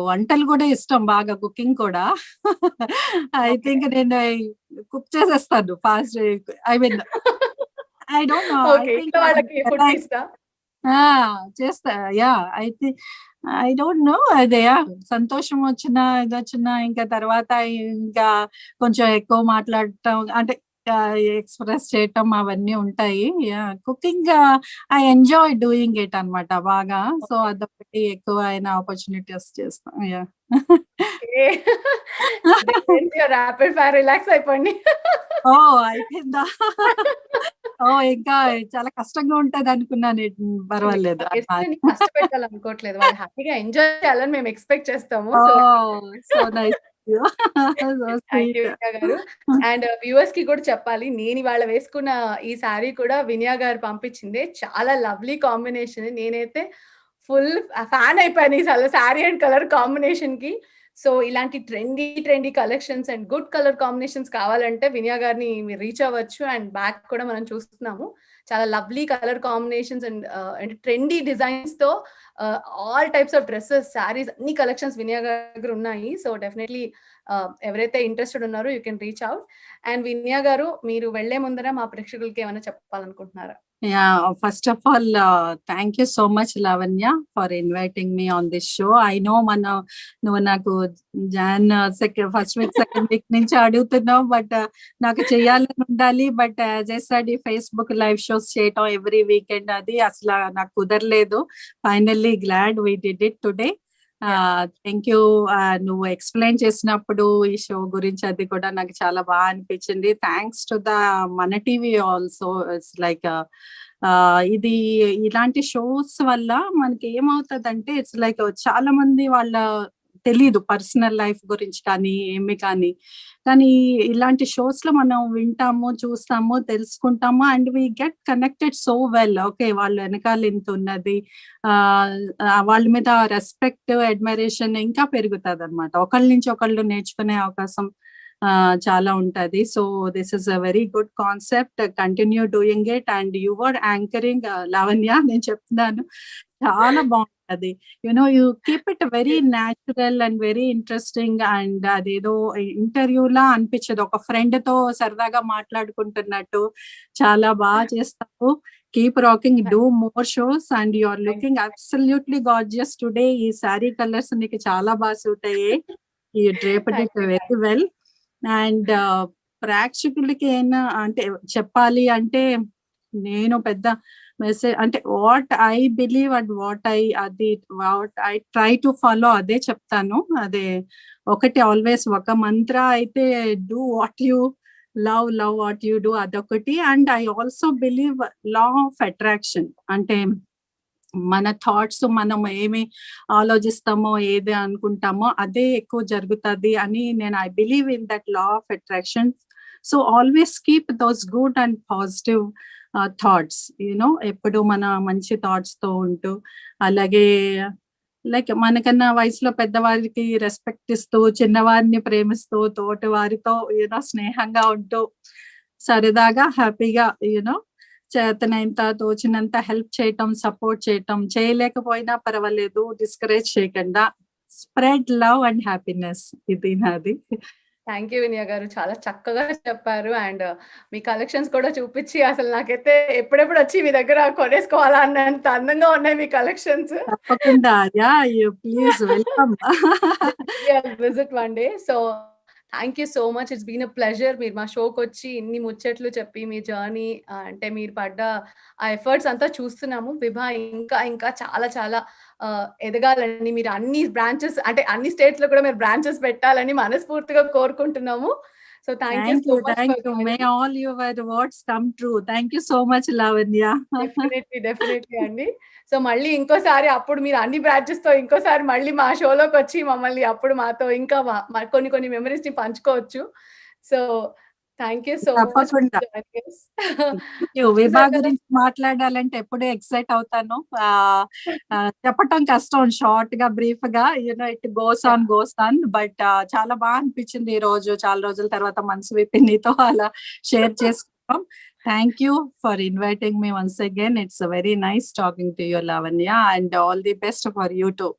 వంటలు కూడా ఇష్టం, బాగా కుకింగ్ కూడా. ఐ థింక్ నేను కుక్ చేసేస్తాను fast. I mean I don't know. చేస్తా. అయితే ఐ డోంట్ నో. అదే సంతోషం వచ్చినా ఇది వచ్చినా ఇంకా తర్వాత ఇంకా కొంచెం ఎక్కువ మాట్లాడటం, అంటే ఎక్స్ప్రెస్ చేయటం అవన్నీ ఉంటాయి. Cooking I enjoy doing it అన్నమాట బాగా. సో అదొకటి ఎక్కువ అయిన ఆపర్చునిటీస్ చేస్తాం. మంచిగా ర్యాపిడ్ ఫైర్ రిలాక్స్ అయిపోండి. ఓ అయిపోయిందా? ఓ ఇంకా చాలా కష్టంగా ఉంటది అనుకున్నాను. పర్వాలేదు. గెస్ట్‌లని కష్టపెట్టాలనుకోవట్లేదు. వాళ్ళు హ్యాపీగా ఎంజాయ్ చేయాలని మేము ఎక్స్‌పెక్ట్ చేస్తాము. So so nice. So thank you sweet. Vinia garu. And వ్యూవర్స్‌కి కూడా చెప్పాలి. నేను ఇవాళ వేసుకున్న ఈ శారీ కూడా వినియా గారు పంపించిందే. చాలా లవ్లీ కాంబినేషన్. నేనైతే ఫుల్ ఫ్యాన్ అయిపోయాను ఈ శారీ అండ్ కలర్ కాంబినేషన్‌కి. సో ఇలాంటి trendy collections and good colour combinations కావాలంటే వినియా గారిని మీరు రీచ్ అవ్వచ్చు. అండ్ బ్యాక్ కూడా మనం చూస్తున్నాము. చాలా లవ్లీ కలర్ కాంబినేషన్స్ అండ్ అంటే ట్రెండీ డిజైన్స్‌తో all types of dresses, saris అన్ని కలెక్షన్స్ వినియా గారి దగ్గర ఉన్నాయి. సో డెఫినెట్‌లీ ఎవరైతే ఇంట్రెస్టెడ్ ఉన్నారో you can reach out. And Vinia garu మీరు వెళ్ళే ముందర మా ప్రేక్షకులకి ఏమైనా చెప్పాలనుకుంటున్నారా? Yeah, first of all, thank you so much, Lavanya, for inviting me on this show. I know నువ్వు నాకు ఫస్ట్ వీక్ సెకండ్ వీక్ నుంచి అడుగుతున్నావు, బట్ నాకు చేయాలని ఉండాలి. బట్ యాజ్ ఐ సెడ్ ఈ ఫేస్బుక్ లైవ్ షోస్ చేయటం ఎవ్రీ వీకెండ్ అది అసలు నాకు కుదరలేదు. Finally glad we did it today. Thank you. నువ్వు ఎక్స్ప్లెయిన్ చేసినప్పుడు ఈ షో గురించి అది కూడా నాకు చాలా బాగా అనిపించింది. థ్యాంక్స్ టు ద మన టీవీ ఆల్సో. ఇట్స్ లైక్ ఇది ఇలాంటి షోస్ వల్ల మనకి ఏమవుతుందంటే ఇట్స్ లైక్ చాలా మంది వాళ్ళ తెలీదు పర్సనల్ లైఫ్ గురించి కానీ ఏమి కానీ ఇలాంటి షోస్ లో మనం వింటాము, చూస్తాము, తెలుసుకుంటాము and we get connected so well. Okay, వాళ్ళ వెనకాల ఇంత ఉన్నది, వాళ్ళ మీద రెస్పెక్ట్, అడ్మైరేషన్ ఇంకా పెరుగుతుంది అనమాట. ఒకళ్ళ నుంచి ఒకళ్ళు నేర్చుకునే అవకాశం చాలా ఉంటది. So this is a very good concept. Continue doing it. And your anchoring Lavanya, నేను చెప్తున్నాను చాలా బాగుంటది. You keep it very natural and very interesting. And అదేదో ఇంటర్వ్యూలా అనిపించదు, ఒక ఫ్రెండ్ తో సరదాగా మాట్లాడుకుంటున్నట్టు చాలా బాగా చేస్తావు. Keep rocking, do more shows and you are looking absolutely gorgeous today. ఈ శారీ కలర్స్ నీకు చాలా బాగా సూట్ అయ్యాయి. You draped it very well. And ప్రేక్షకులకి ఏమైనా అంటే చెప్పాలి అంటే, నేను పెద్ద మెసేజ్ అంటే what I believe and what I try to follow అదే చెప్తాను. అదే ఒకటి ఆల్వేస్ ఒక మంత్ర అయితే, do what you love what you do, అదొకటి. And I also believe law of attraction. అంటే మన థాట్స్ మనం ఏమి ఆలోచిస్తామో, ఏది అనుకుంటామో అదే ఎక్కువ జరుగుతుంది అని నేను I believe in that law of attraction. So always keep those good and positive thoughts. ఎప్పుడు మన మంచి థాట్స్ తో ఉంటూ, అలాగే లైక్ మనకన్నా వయసులో పెద్దవారికి రెస్పెక్ట్ ఇస్తూ, చిన్నవారిని ప్రేమిస్తూ, తోటి వారితో స్నేహంగా ఉంటూ, సరదాగా హ్యాపీగా చేతనంత తోచినంత హెల్ప్ చేయటం, సపోర్ట్ చేయటం, చేయలేకపోయినా పర్వాలేదు, డిస్కరేజ్ చేయకుండా స్ప్రెడ్ లవ్ అండ్ హ్యాపీనెస్. ఇది నాది. థ్యాంక్ యూ వినియా గారు, చాలా చక్కగా చెప్పారు. అండ్ మీ కలెక్షన్స్ కూడా చూపించి అసలు నాకైతే ఎప్పుడెప్పుడు వచ్చి మీ దగ్గర కొనేసుకోవాలా అన్నంత అందంగా ఉన్నాయి మీ కలెక్షన్స్. తప్పకుండా. Please welcome. Visit one day. So thank you so much. It's been a pleasure. మీరు మా షోకి వచ్చి ఇన్ని ముచ్చట్లు చెప్పి మీ జర్నీ అంటే మీరు పడ్డ ఆ ఎఫర్ట్స్ అంతా చూస్తున్నాము. విభా ఇంకా ఇంకా చాలా చాలా ఎదగాలని, మీరు అన్ని బ్రాంచెస్ అంటే అన్ని స్టేట్స్ లో కూడా మీరు బ్రాంచెస్ పెట్టాలని మనస్ఫూర్తిగా కోరుకుంటున్నాము. So thank you so much. May all your words come true. Thank you so much Lavanya. Definitely అండి. సో మళ్ళీ ఇంకోసారి అప్పుడు మీరు అన్ని బ్రాంచెస్ తో ఇంకోసారి మళ్ళీ మా షోలోకి వచ్చి మమ్మల్ని అప్పుడు మాతో ఇంకా కొన్ని మెమరీస్ ని పంచుకోవచ్చు. So thank you so much. Vibha గురించి మాట్లాడాలంటే ఎప్పుడూ ఎక్సైట్ అవుతాను. చెప్పటం కష్టం, షార్ట్ గా బ్రీఫ్ గా ఇట్ గోస్ ఆన్. బట్ చాలా బాగా అనిపించింది ఈ రోజు. చాలా రోజుల తర్వాత మనసు విప్పి నీతో అలా షేర్ చేసుకుంటాం. Thank you for inviting me once again. It's a very nice talking to you, Lavanya, and all the best for you too.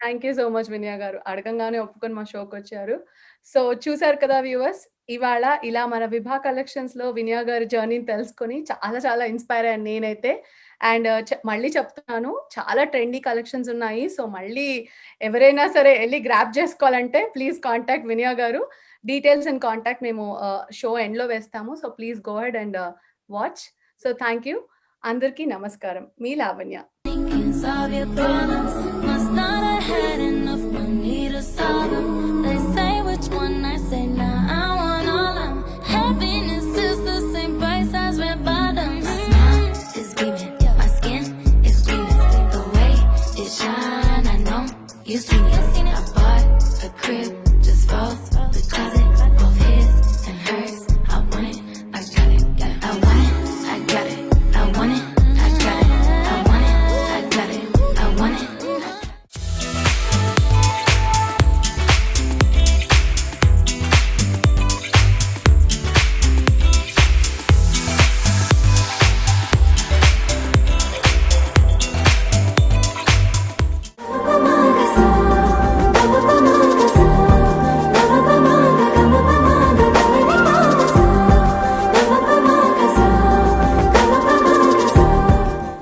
Thank you so much Vinia garu. అడగంగానే ఒప్పుకొని మా షోకి వచ్చారు. సో చూసారు కదా వ్యూవర్స్, ఇవాళ ఇలా మన విభా కలెక్షన్స్ లో వినియా గారి జర్నీని తెలుసుకొని చాలా చాలా ఇన్స్పైర్ అయ్యాను నేనైతే. అండ్ మళ్ళీ చెప్తున్నాను, చాలా ట్రెండీ కలెక్షన్స్ ఉన్నాయి. సో మళ్ళీ ఎవరైనా సరే వెళ్ళి గ్రాప్ చేసుకోవాలంటే ప్లీజ్ కాంటాక్ట్ వినియా గారు. డీటెయిల్స్ అండ్ కాంటాక్ట్ మేము షో ఎండ్ లో వేస్తాము. So please go head and watch. So thank you. అందరికీ నమస్కారం. మీ Lavanya. Solve your problems. Must not have had enough money to solve them.